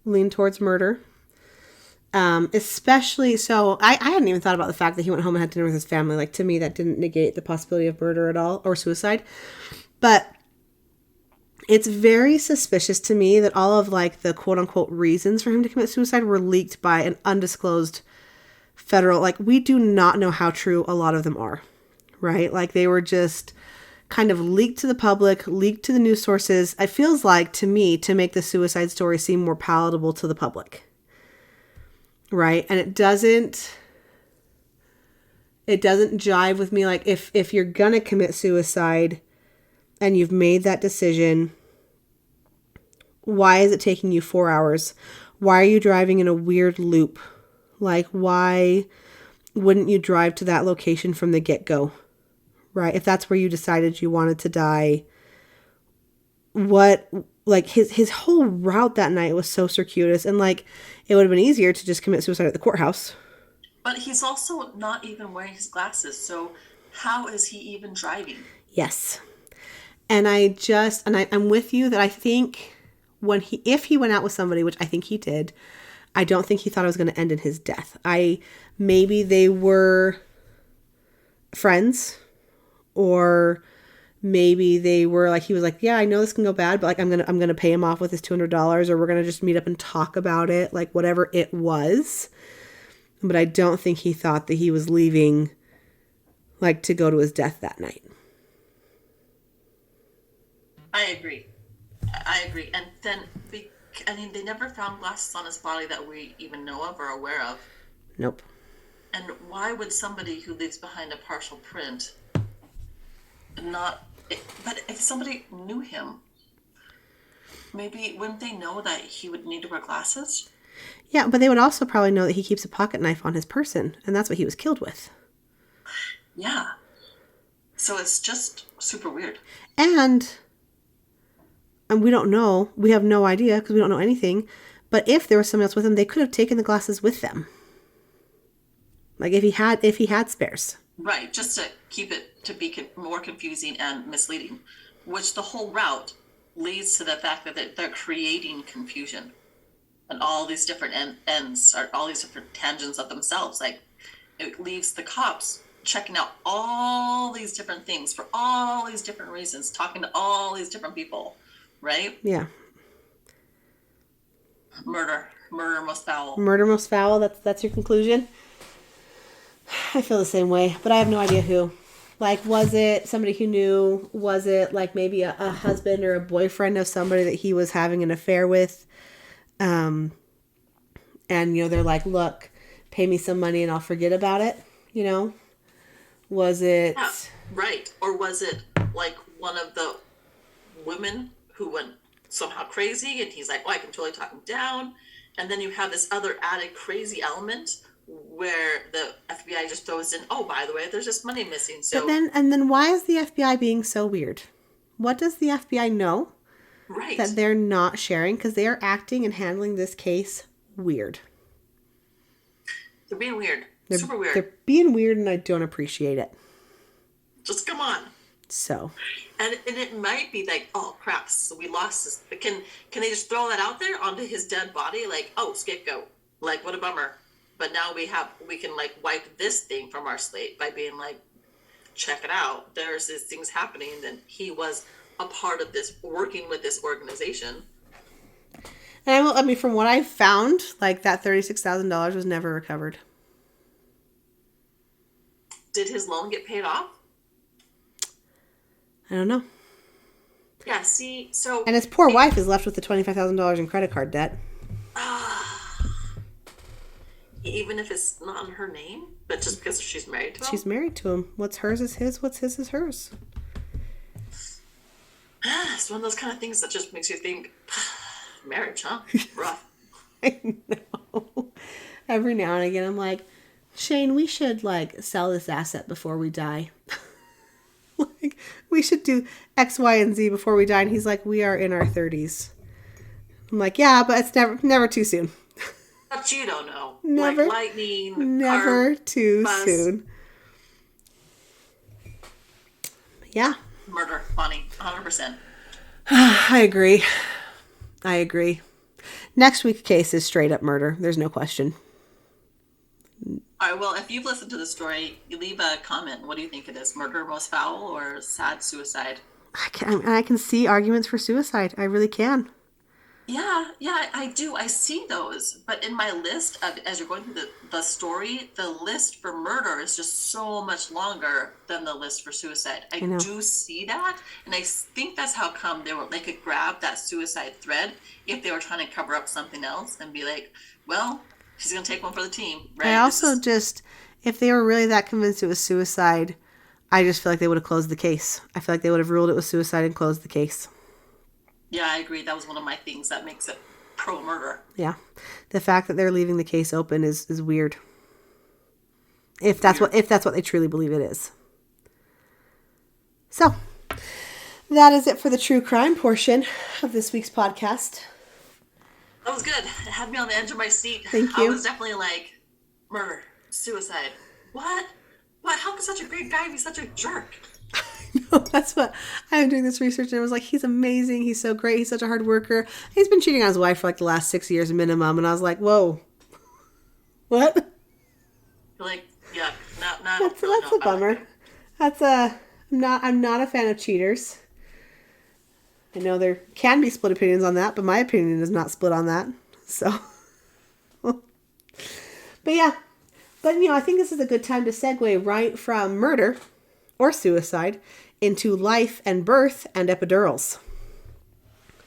lean towards murder. Especially, so I hadn't even thought about the fact that he went home and had dinner with his family. Like, to me, that didn't negate the possibility of murder at all, or suicide. But it's very suspicious to me that all of, like, the quote-unquote reasons for him to commit suicide were leaked by an undisclosed federal, like, we do not know how true a lot of them are, right? Like, they were just kind of leaked to the public, leaked to the news sources. It feels like, to me, to make the suicide story seem more palatable to the public. Right. And it doesn't jive with me. Like, if you're going to commit suicide and you've made that decision, why is it taking you 4 hours? Why are you driving in a weird loop? Like, why wouldn't you drive to that location from the get-go? Right. If that's where you decided you wanted to die, like, his whole route that night was so circuitous, and like, it would have been easier to just commit suicide at the courthouse. But he's also not even wearing his glasses, so how is he even driving? Yes. And I'm with you that I think if he went out with somebody, which I think he did, I don't think he thought it was going to end in his death. Maybe they were friends, or maybe they were like, he was like, yeah, I know this can go bad, but like, I'm going to pay him off with his $200, or we're going to just meet up and talk about it. Like, whatever it was. But I don't think he thought that he was leaving, like, to go to his death that night. I agree. And then, they never found glasses on his body that we even know of or aware of. Nope. And why would somebody who leaves behind a partial print but if somebody knew him, maybe wouldn't they know that he would need to wear glasses? Yeah, but they would also probably know that he keeps a pocket knife on his person, and that's what he was killed with. Yeah. So it's just super weird. And we don't know. We have no idea because we don't know anything. But if there was someone else with him, they could have taken the glasses with them. Like, if he had spares. Right, just to keep it to be more confusing and misleading, which the whole route leads to the fact that they're creating confusion, and all these different ends are all these different tangents of themselves. Like, it leaves the cops checking out all these different things for all these different reasons, talking to all these different people, right? Yeah. Murder most foul. Murder most foul. That's your conclusion. I feel the same way, but I have no idea who. Like, was it somebody who knew? Was it like maybe a husband or a boyfriend of somebody that he was having an affair with? And, they're like, look, pay me some money and I'll forget about it, Was it... Yeah, right. Or was it like one of the women who went somehow crazy and he's like, oh, I can totally talk him down. And then you have this other added crazy element where the FBI just throws in, oh, by the way, there's just money missing. So and then why is the FBI being so weird? What does the FBI know that they're not sharing? Because they are acting and handling this case weird. They're being weird. Super weird. They're being weird, and I don't appreciate it. Just come on. So. And it might be like, oh, crap, so we lost this. But can they just throw that out there onto his dead body? Like, oh, scapegoat. Like, what a bummer. But now we can like wipe this thing from our slate by being like, check it out. There's these things happening. And he was a part of this, working with this organization. And from what I found, like, that $36,000 was never recovered. Did his loan get paid off? I don't know. Yeah, see, so... And his poor wife is left with the $25,000 in credit card debt. Even if it's not in her name, but just because she's married to him? She's married to him. What's hers is his. What's his is hers. It's one of those kind of things that just makes you think, marriage, huh? Rough. I know. Every now and again, I'm like, Shane, we should like sell this asset before we die. Like, we should do X, Y, and Z before we die. And he's like, we are in our 30s. I'm like, yeah, but it's never too soon. But you don't know. Never, like lightning, never car, too bus, soon. Yeah. murder, Bonnie, 100%. I agree. Next week's case is straight up murder. There's no question. All right, well, if you've listened to the story, you leave a comment. What do you think it is? Murder most foul or sad suicide? I can see arguments for suicide. I really can. Yeah, I do. I see those. But in my list, as you're going through the story, the list for murder is just so much longer than the list for suicide. I do see that. And I think that's how come they could grab that suicide thread if they were trying to cover up something else and be like, well, she's going to take one for the team, right? I also if they were really that convinced it was suicide, I just feel like they would have closed the case. I feel like they would have ruled it was suicide and closed the case. Yeah, I agree. That was one of my things that makes it pro-murder. Yeah. The fact that they're leaving the case open is weird. If that's what they truly believe it is. So, that is it for the true crime portion of this week's podcast. That was good. It had me on the edge of my seat. Thank you. I was definitely like, murder, suicide. What? How could such a great guy be such a jerk? No, that's what I'm doing this research, and I was like, he's amazing. He's so great. He's such a hard worker. He's been cheating on his wife for like the last 6 years minimum, and I was like, whoa, what? Like, yeah, That's a bummer. I'm not a fan of cheaters. I know there can be split opinions on that, but my opinion is not split on that. So, but yeah, but I think this is a good time to segue right from murder or suicide into life and birth and epidurals.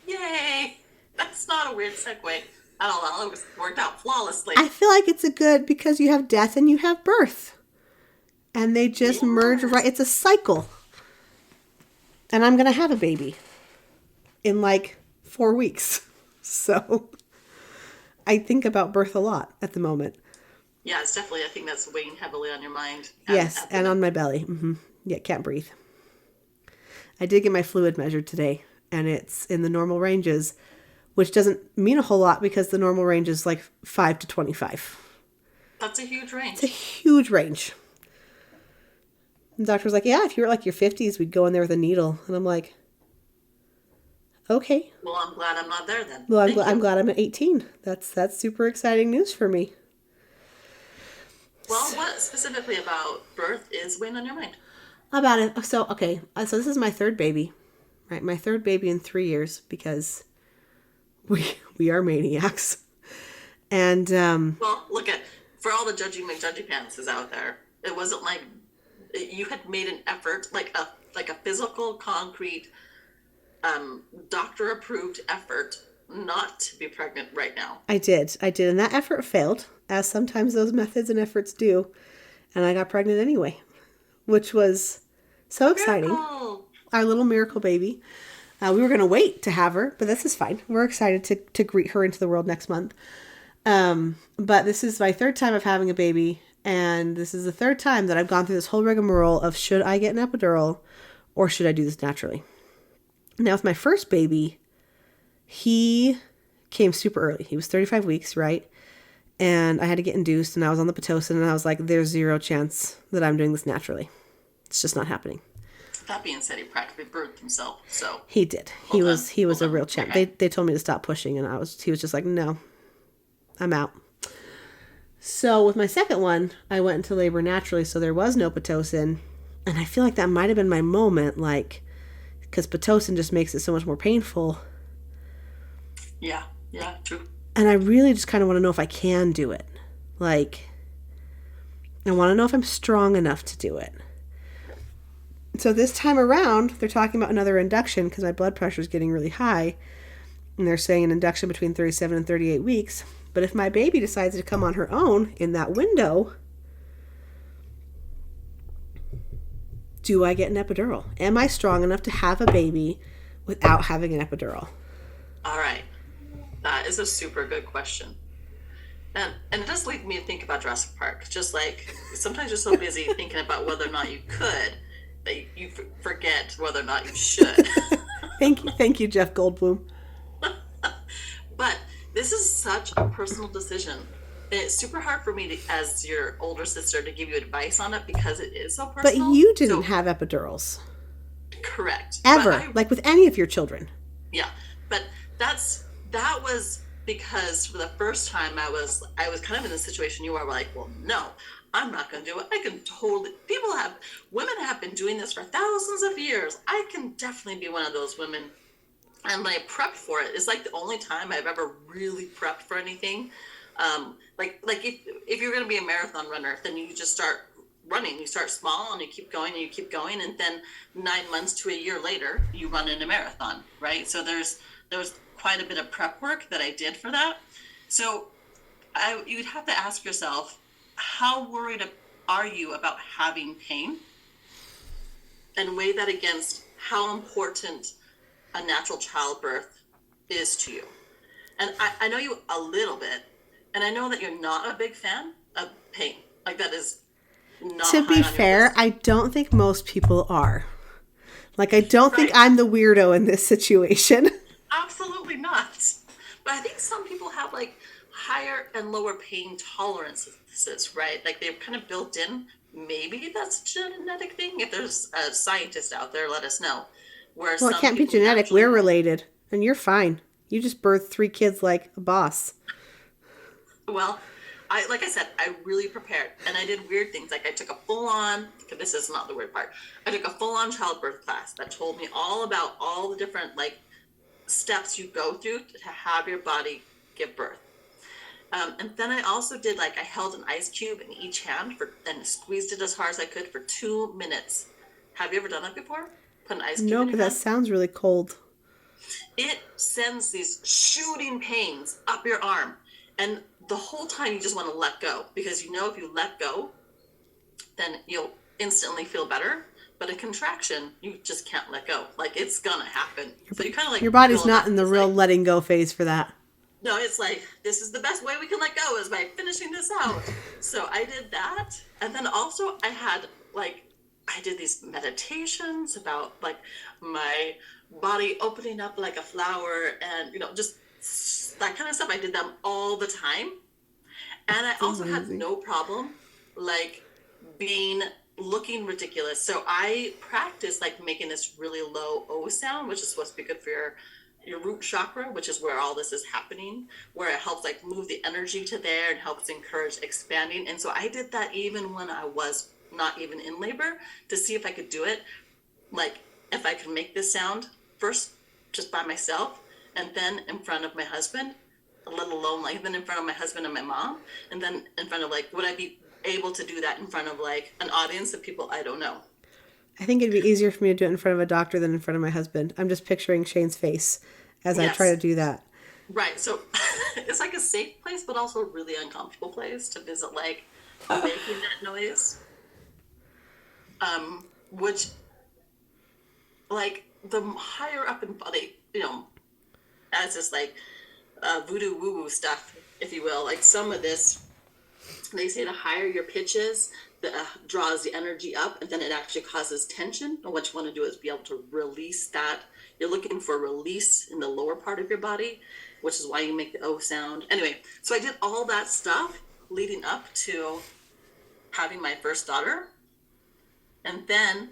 Yay! That's not a weird segue at all. It worked out flawlessly. I feel like it's a good because you have death and you have birth. And they just merge right. It's a cycle. And I'm going to have a baby in like 4 weeks. So I think about birth a lot at the moment. Yeah, it's definitely, I think that's weighing heavily on your mind. Yes, and on my belly. Mm-hmm. Yeah, can't breathe. I did get my fluid measured today, and it's in the normal ranges, which doesn't mean a whole lot because the normal range is like 5 to 25. That's a huge range. It's a huge range. The doctor was like, yeah, if you were like your 50s, we'd go in there with a needle. And I'm like, okay. Well, I'm glad I'm not there then. Well, I'm glad I'm at 18. That's super exciting news for me. Well, what specifically about birth is weighing on your mind? About it. So, okay. So this is my third baby, right? My third baby in 3 years because we are maniacs. And, well, look for all the judgy McJudgy pantses out there, it wasn't like you had made an effort, like a physical, concrete, doctor-approved effort not to be pregnant right now. I did. And that effort failed, as sometimes those methods and efforts do. And I got pregnant anyway, which was so exciting. Miracle. Our little miracle baby. We were going to wait to have her, but this is fine. We're excited to greet her into the world next month. But this is my third time of having a baby. And this is the third time that I've gone through this whole rigmarole of should I get an epidural or should I do this naturally? Now, with my first baby, he came super early. He was 35 weeks, right? And I had to get induced and I was on the Pitocin and I was like, there's zero chance that I'm doing this naturally. It's just not happening. That being said, he practically birthed himself, so. He did. He was a real champ. Okay. They told me to stop pushing and he was just like, no, I'm out. So with my second one, I went into labor naturally, so there was no Pitocin. And I feel like that might have been my moment, like, because Pitocin just makes it so much more painful. Yeah, true. And I really just kind of want to know if I can do it. Like, I want to know if I'm strong enough to do it. So this time around, they're talking about another induction because my blood pressure is getting really high. And they're saying an induction between 37 and 38 weeks. But if my baby decides to come on her own in that window, do I get an epidural? Am I strong enough to have a baby without having an epidural? All right. That is a super good question. And it does lead me to think about Jurassic Park. Just like sometimes you're so busy thinking about whether or not you could that you forget whether or not you should. Thank you, Jeff Goldblum. But this is such a personal decision. And it's super hard for me to, as your older sister, to give you advice on it because it is so But personal. you didn't have epidurals. Correct. Ever. Like with any of your children. Yeah. But that was because for the first time I was kind of in the situation you are, like, well, no, I'm not going to do it. I can totally, women have been doing this for thousands of years. I can definitely be one of those women. And when I prepped for it, it's like the only time I've ever really prepped for anything. Like if you're going to be a marathon runner, then you just start running. You start small and you keep going and you keep going. And then 9 months to a year later, you run in a marathon, right? So there was quite a bit of prep work that I did for that. So you'd have to ask yourself, how worried are you about having pain? And weigh that against how important a natural childbirth is to you. And I know you a little bit, and I know that you're not a big fan of pain. Like, that is not to be fair, I don't think most people are. Like, I don't think I'm the weirdo in this situation. Absolutely not. But I think some people have like higher and lower pain tolerances, right? Like, they're kind of built in. Maybe that's a genetic thing. If there's a scientist out there, let us know. Well, it can't be genetic. We're related. And you're fine. You just birthed 3 kids like a boss. Well, like I said, I really prepared. And I did weird things. Like, I took a full-on, this is not the weird part, I took a full-on childbirth class that told me all about all the different, like, steps you go through to have your body give birth. And then I also did, like, I held an ice cube in each hand and squeezed it as hard as I could for 2 minutes. Have you ever done that before? Put an ice cube in your No, but that sounds really cold. It sends these shooting pains up your arm. And the whole time you just want to let go. Because you know if you let go, then you'll instantly feel better. But a contraction, you just can't let go. Like, it's going to happen. So you kind of like... Your body's not in the real letting go phase for that. No, it's like, this is the best way we can let go is by finishing this out. So I did that. And then also I did these meditations about, like, my body opening up like a flower and, just that kind of stuff. I did them all the time. And I also had no problem, like, looking ridiculous. So I practiced, like, making this really low O sound, which is supposed to be good for your root chakra, which is where all this is happening, where it helps, like, move the energy to there and helps encourage expanding. And so I did that even when I was not even in labor, to see if I could do it, like, if I could make this sound first just by myself, and then in front of my husband, let alone, like, then in front of my husband and my mom, and then in front of, like, would I be able to do that in front of, like, an audience of people I don't know? I think it'd be easier for me to do it in front of a doctor than in front of my husband. I'm just picturing Shane's face as I try to do that. Right. So it's like a safe place, but also a really uncomfortable place to visit, like, making that noise. Which, like, the higher up in body, as this, like, voodoo woo-woo stuff, if you will, like, some of this, they say the higher your pitch is, that draws the energy up, and then it actually causes tension. And what you want to do is be able to release that. You're looking for release in the lower part of your body, which is why you make the O sound. Anyway, so I did all that stuff leading up to having my first daughter. And then,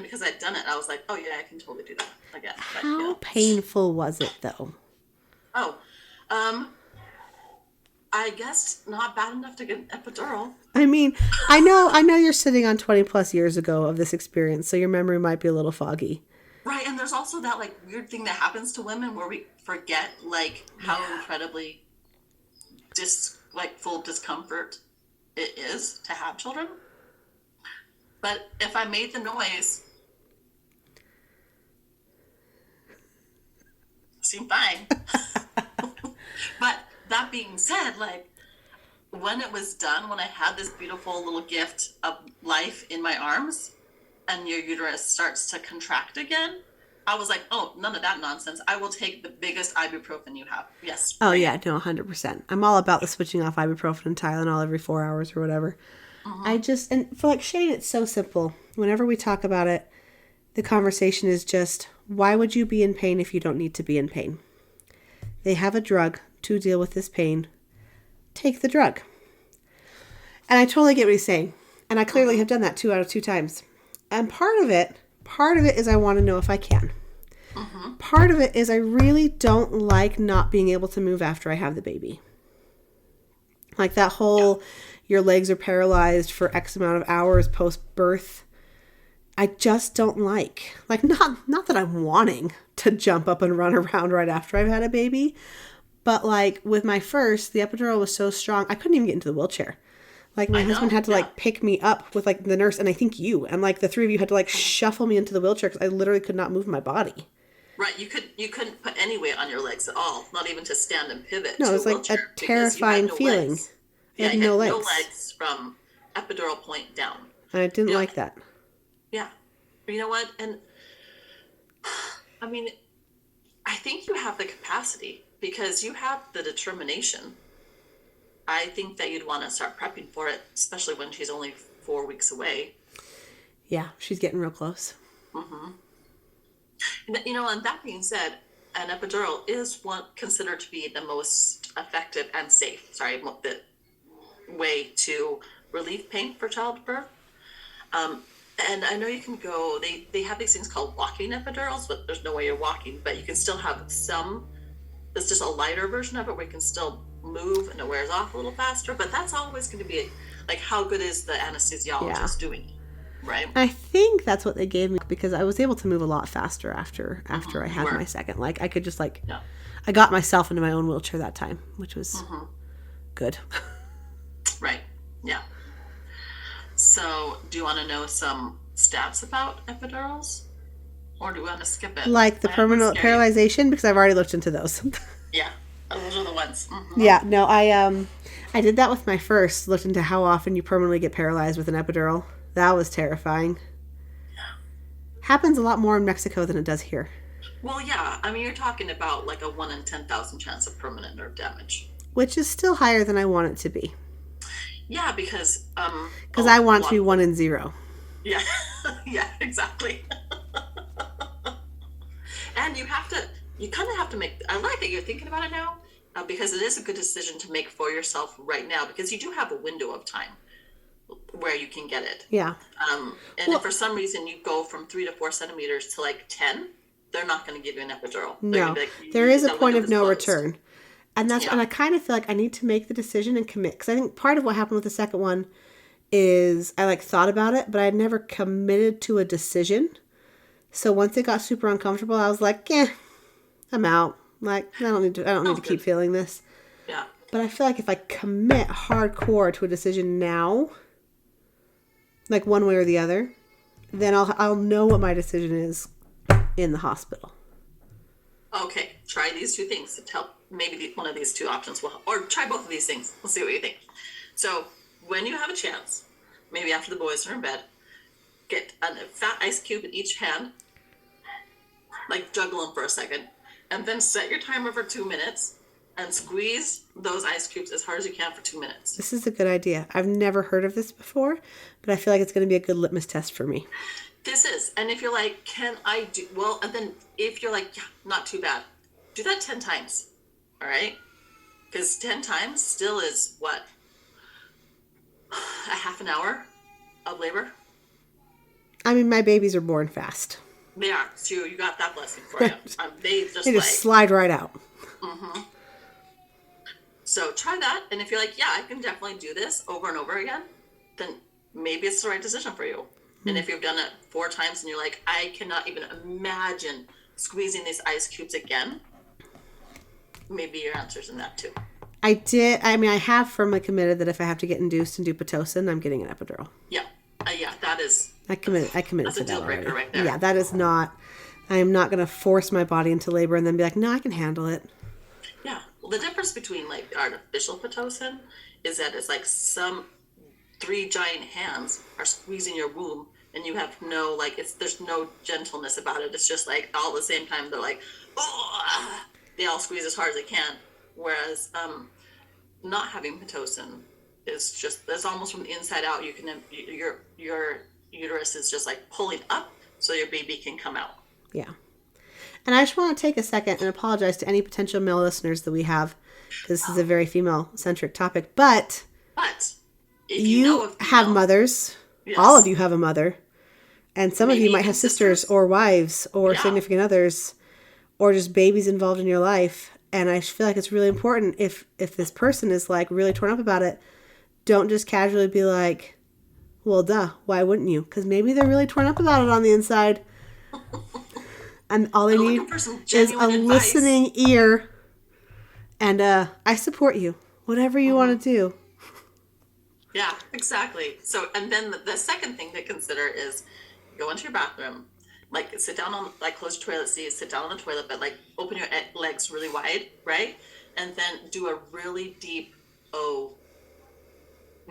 because I'd done it, I was like, oh yeah, I can totally do that again. How painful was it, though? Oh, I guess not bad enough to get an epidural. I mean, I know you're sitting on 20 plus years ago of this experience, so your memory might be a little foggy. Right, and there's also that, like, weird thing that happens to women where we forget, like, how incredibly full of discomfort it is to have children. But if I made the noise, it seemed fine. But that being said, like, when it was done, when I had this beautiful little gift of life in my arms and your uterus starts to contract again, I was like, oh, none of that nonsense. I will take the biggest ibuprofen you have. Yes. Oh, yeah, no, 100%. I'm all about the switching off ibuprofen and Tylenol every 4 hours or whatever. And for like Shane, it's so simple. Whenever we talk about it, the conversation is just, why would you be in pain if you don't need to be in pain? They have a drug to deal with this pain. Take the drug. And I totally get what he's saying. And I clearly have done that 2 out of 2 times. And part of it is I want to know if I can. Part of it is I really don't like not being able to move after I have the baby. Like that whole, your legs are paralyzed for X amount of hours post-birth. I just don't like. Like, not that I'm wanting to jump up and run around right after I've had a baby. But like with my first, the epidural was so strong, I couldn't even get into the wheelchair. Like my husband had to like pick me up with like the nurse and I think you and like the 3 of you had to like shuffle me into the wheelchair because I literally could not move my body. Right, you couldn't put any weight on your legs at all, not even to stand and pivot. No, it was like a terrifying feeling. Legs. I had no legs. No legs from epidural point down. And I didn't like that. Yeah, but you know what? And I mean, I think you have the capacity because you have the determination. I think that you'd want to start prepping for it, especially when she's only 4 weeks away. Yeah, she's getting real close. You know, and that being said, an epidural is considered to be the most effective and safe, the way to relieve pain for childbirth. And I know you can go, they have these things called walking epidurals, but there's no way you're walking, but you can still have some, it's just a lighter version of it where you can still move and it wears off a little faster, but that's always going to be like, how good is the anesthesiologist doing it? Right. I think that's what they gave me because I was able to move a lot faster after I had my second. Like I could just I got myself into my own wheelchair that time, which was good. Right. Yeah. So do you want to know some stats about epidurals or do we want to skip it? Like the permanent paralyzation because I've already looked into those. Yeah. Those are the ones. Yeah. No, I did that with my first, looked into how often you permanently get paralyzed with an epidural. That was terrifying. Yeah. Happens a lot more in Mexico than it does here. Well, yeah. I mean, you're talking about like a 1 in 10,000 chance of permanent nerve damage. Which is still higher than I want it to be. Yeah, because... I want it to be 1 in 0. Yeah. Yeah, exactly. And you kind of have to make... I like that you're thinking about it now, because it is a good decision to make for yourself right now, because you do have a window of time where you can get it. Yeah. If for some reason you go from 3 to 4 centimeters to like 10, they're not going to give you an epidural. No, there is a point of no return. And that's, and I kind of feel like I need to make the decision and commit. Because I think part of what happened with the second one is I thought about it, but I had never committed to a decision. So once it got super uncomfortable, I was like, I'm out. Like, I don't need to keep feeling this. Yeah. But I feel like if I commit hardcore to a decision now, like one way or the other, then I'll know what my decision is in the hospital. Okay, try these 2 things to help. Maybe one of these 2 options will, or try both of these things. We'll see what you think. So when you have a chance, maybe after the boys are in bed, get a fat ice cube in each hand, like juggle them for a second, and then set your timer for 2 minutes and squeeze those ice cubes as hard as you can for 2 minutes. This is a good idea. I've never heard of this before, but I feel like it's going to be a good litmus test for me. This is. And if you're like, can I do... Well, and then if you're like, yeah, not too bad, do that 10 times. All right? Because 10 times still is, what? A half an hour of labor? I mean, my babies are born fast. They are. So you got that blessing for you. They just slide right out. Mm-hmm. So try that. And if you're like, yeah, I can definitely do this over and over again, then maybe it's the right decision for you. And if you've done it 4 times and you're like, I cannot even imagine squeezing these ice cubes again, maybe your answer's in that too. I have firmly committed that if I have to get induced and do Pitocin, I'm getting an epidural. Yeah. That is... I committed that's to a that deal breaker right there. Yeah, that is not... I am not going to force my body into labor and then be like, no, I can handle it. Yeah. Well, the difference between like artificial Pitocin is that it's like some 3 giant hands are squeezing your womb and you have no, like, there's no gentleness about it. It's just like all at the same time they're like, oh, they all squeeze as hard as they can. Whereas not having Pitocin is just, it's almost from the inside out. You can, your uterus is just like pulling up so your baby can come out. Yeah. And I just want to take a second and apologize to any potential male listeners that we have, because this is a very female-centric topic. But if you have mothers. Yes. All of you have a mother. And some of you might have sisters or wives or significant others or just babies involved in your life. And I feel like it's really important, if this person is like really torn up about it, don't just casually be like, well, duh, why wouldn't you? Because maybe they're really torn up about it on the inside. And all they need is a listening ear. And I support you. Whatever you want to do. Yeah, exactly. So, and then the second thing to consider is go into your bathroom, like sit down on, like close your toilet seat, sit down on the toilet, but like open your legs really wide, right? And then do a really deep O,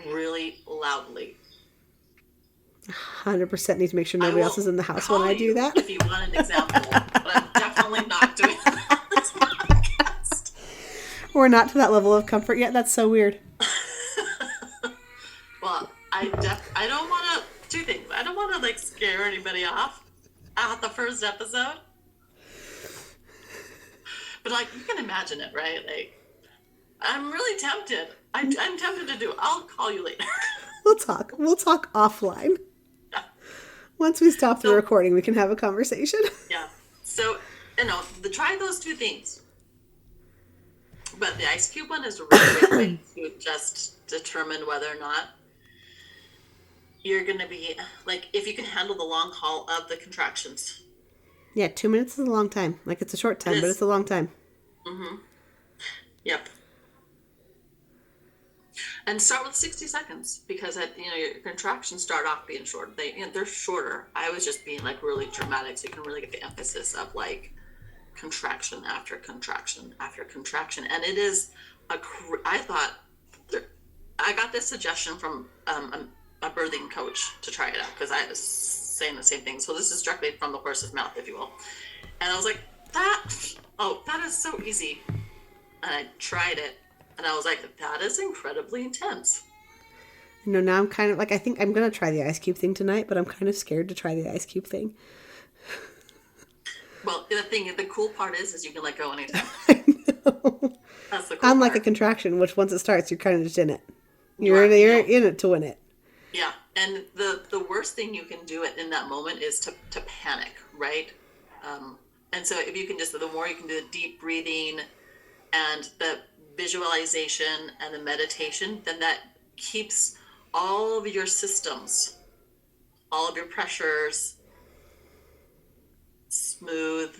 really loudly. 100% need to make sure nobody else is in the house when I do that. If you want an example, but I'm definitely not doing that on this podcast. We're not to that level of comfort yet. That's so weird. Well, I don't want to, two things. I don't want to like scare anybody off at the first episode. But like, you can imagine it, right? Like, I'm really tempted. I'm tempted to do it. I'll call you later. We'll talk offline. Yeah. Once we stop the recording, we can have a conversation. Yeah. So, try those two things. But the ice cube one is a really great way to just determine whether or not you're going to be, like, if you can handle the long haul of the contractions. Yeah, 2 minutes is a long time. Like, it's a short time, but it's a long time. Mm-hmm. Yep. And start with 60 seconds, because your contractions start off being short. They're shorter. I was just being like really dramatic, so you can really get the emphasis of like contraction after contraction after contraction. And it is I got this suggestion from a birthing coach to try it out, because I was saying the same thing. So this is directly from the horse's mouth, if you will. And I was like, that is so easy. And I tried it. And I was like, that is incredibly intense. Now I'm kind of like, I think I'm going to try the ice cube thing tonight, but I'm kind of scared to try the ice cube thing. Well, the cool part is you can let go anytime. I know. That's the cool Unlike part. a contraction, which once it starts, you're kind of just in it. You're in it to win it. Yeah. And the worst thing you can do in that moment is to panic, right? And so if you can the more you can do the deep breathing and the visualization and the meditation, then that keeps all of your systems, all of your pressures smooth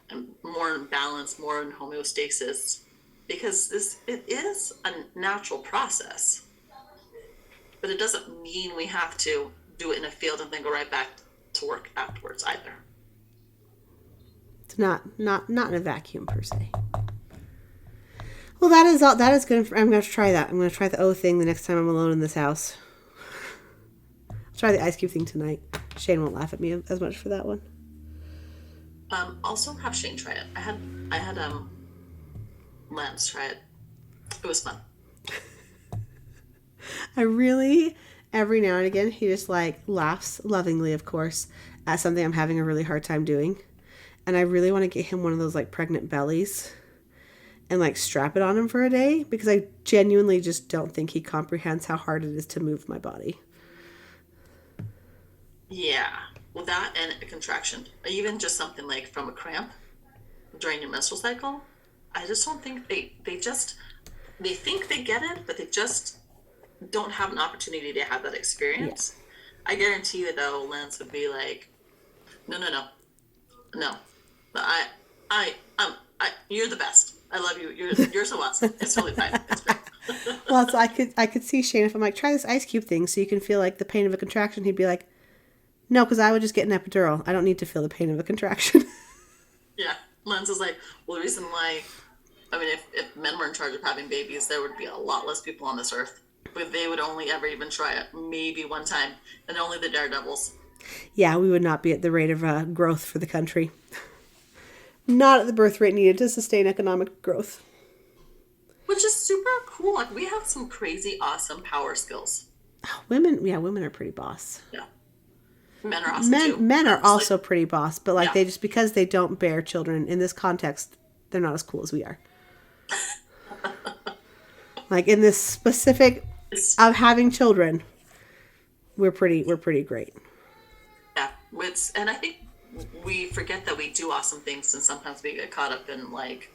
and more in balance, more in homeostasis, because it is a natural process, but it doesn't mean we have to do it in a field and then go right back to work afterwards either. It's not in a vacuum per se. Well, that is all. That is good. I'm going to try that. I'm going to try the O thing the next time I'm alone in this house. I'll try the ice cube thing tonight. Shane won't laugh at me as much for that one. Also have Shane try it. I had Lance try it. It was fun. I really, every now and again, he just like laughs lovingly, of course, at something I'm having a really hard time doing. And I really want to get him one of those like pregnant bellies and like strap it on him for a day, because I genuinely just don't think he comprehends how hard it is to move my body. Yeah. Well, that and a contraction, even just something like from a cramp during your menstrual cycle, I just don't think they think they get it, but they just don't have an opportunity to have that experience. Yeah. I guarantee you, though, Lance would be like, no. You're the best. I love you. You're so awesome. It's totally fine. It's great. Well, so I could see Shane, if I'm like, try this ice cube thing so you can feel like the pain of a contraction, he'd be like, no, because I would just get an epidural. I don't need to feel the pain of a contraction. Yeah. Lance is like, well, the reason why, I mean, if men were in charge of having babies, there would be a lot less people on this earth. But they would only ever even try it maybe one time, and only the daredevils. Yeah, we would not be at the rate of growth for the country. Not at the birth rate needed to sustain economic growth. Which is super cool. Like, we have some crazy, awesome power skills. Women are pretty boss. Yeah. Men are awesome too. Men are also pretty boss, but like yeah. because they don't bear children in this context, they're not as cool as we are. Like in this specific of having children, we're pretty great. Yeah. And I think we forget that we do awesome things, and sometimes we get caught up in like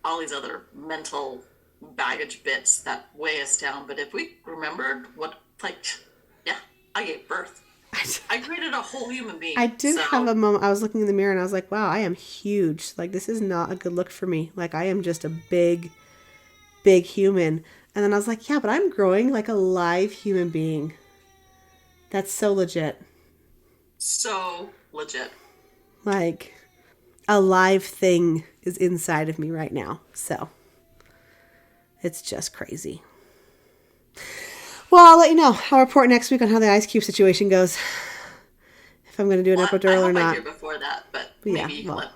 all these other mental baggage bits that weigh us down. But if we remembered I gave birth. I created a whole human being. I did have a moment. I was looking in the mirror and I was like, wow, I am huge. Like, this is not a good look for me. Like, I am just a big human. And then I was like, yeah, but I'm growing like a live human being. That's so legit. So legit. Like, a live thing is inside of me right now. So, it's just crazy. Well, I'll let you know. I'll report next week on how the ice cube situation goes. If I'm going to do an epidural or not. I hear before that, but maybe you can let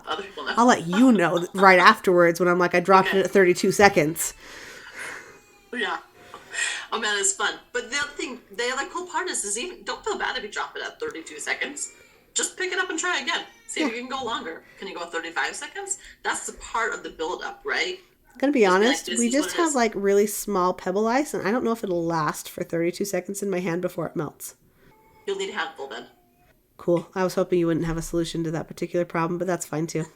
other people know. I'll let you know right afterwards when I'm like, I dropped it at 32 seconds. Yeah. Oh man, it's fun. But the other cool part is even don't feel bad if you drop it at 32 seconds. Just pick it up and try again. See if you can go longer. Can you go 35 seconds? That's the part of the build up, right? I'm going to be honest, we just have like really small pebble ice, and I don't know if it'll last for 32 seconds in my hand before it melts. You'll need a handful then. Cool. I was hoping you wouldn't have a solution to that particular problem, but that's fine too.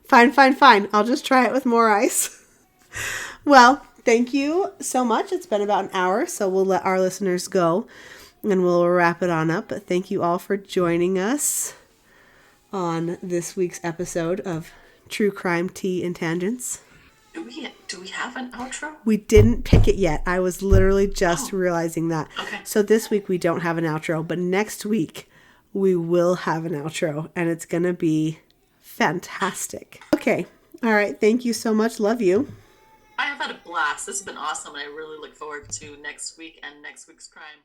Fine. I'll just try it with more ice. Well, thank you so much. It's been about an hour, so we'll let our listeners go and we'll wrap it on up. But thank you all for joining us on this week's episode of True Crime Tea and Tangents. Do we have an outro? We didn't pick it yet. I was literally just realizing that. Okay. So this week we don't have an outro, but next week we will have an outro, and it's going to be fantastic. Okay. All right. Thank you so much. Love you. I have had a blast. This has been awesome, and I really look forward to next week and next week's crime.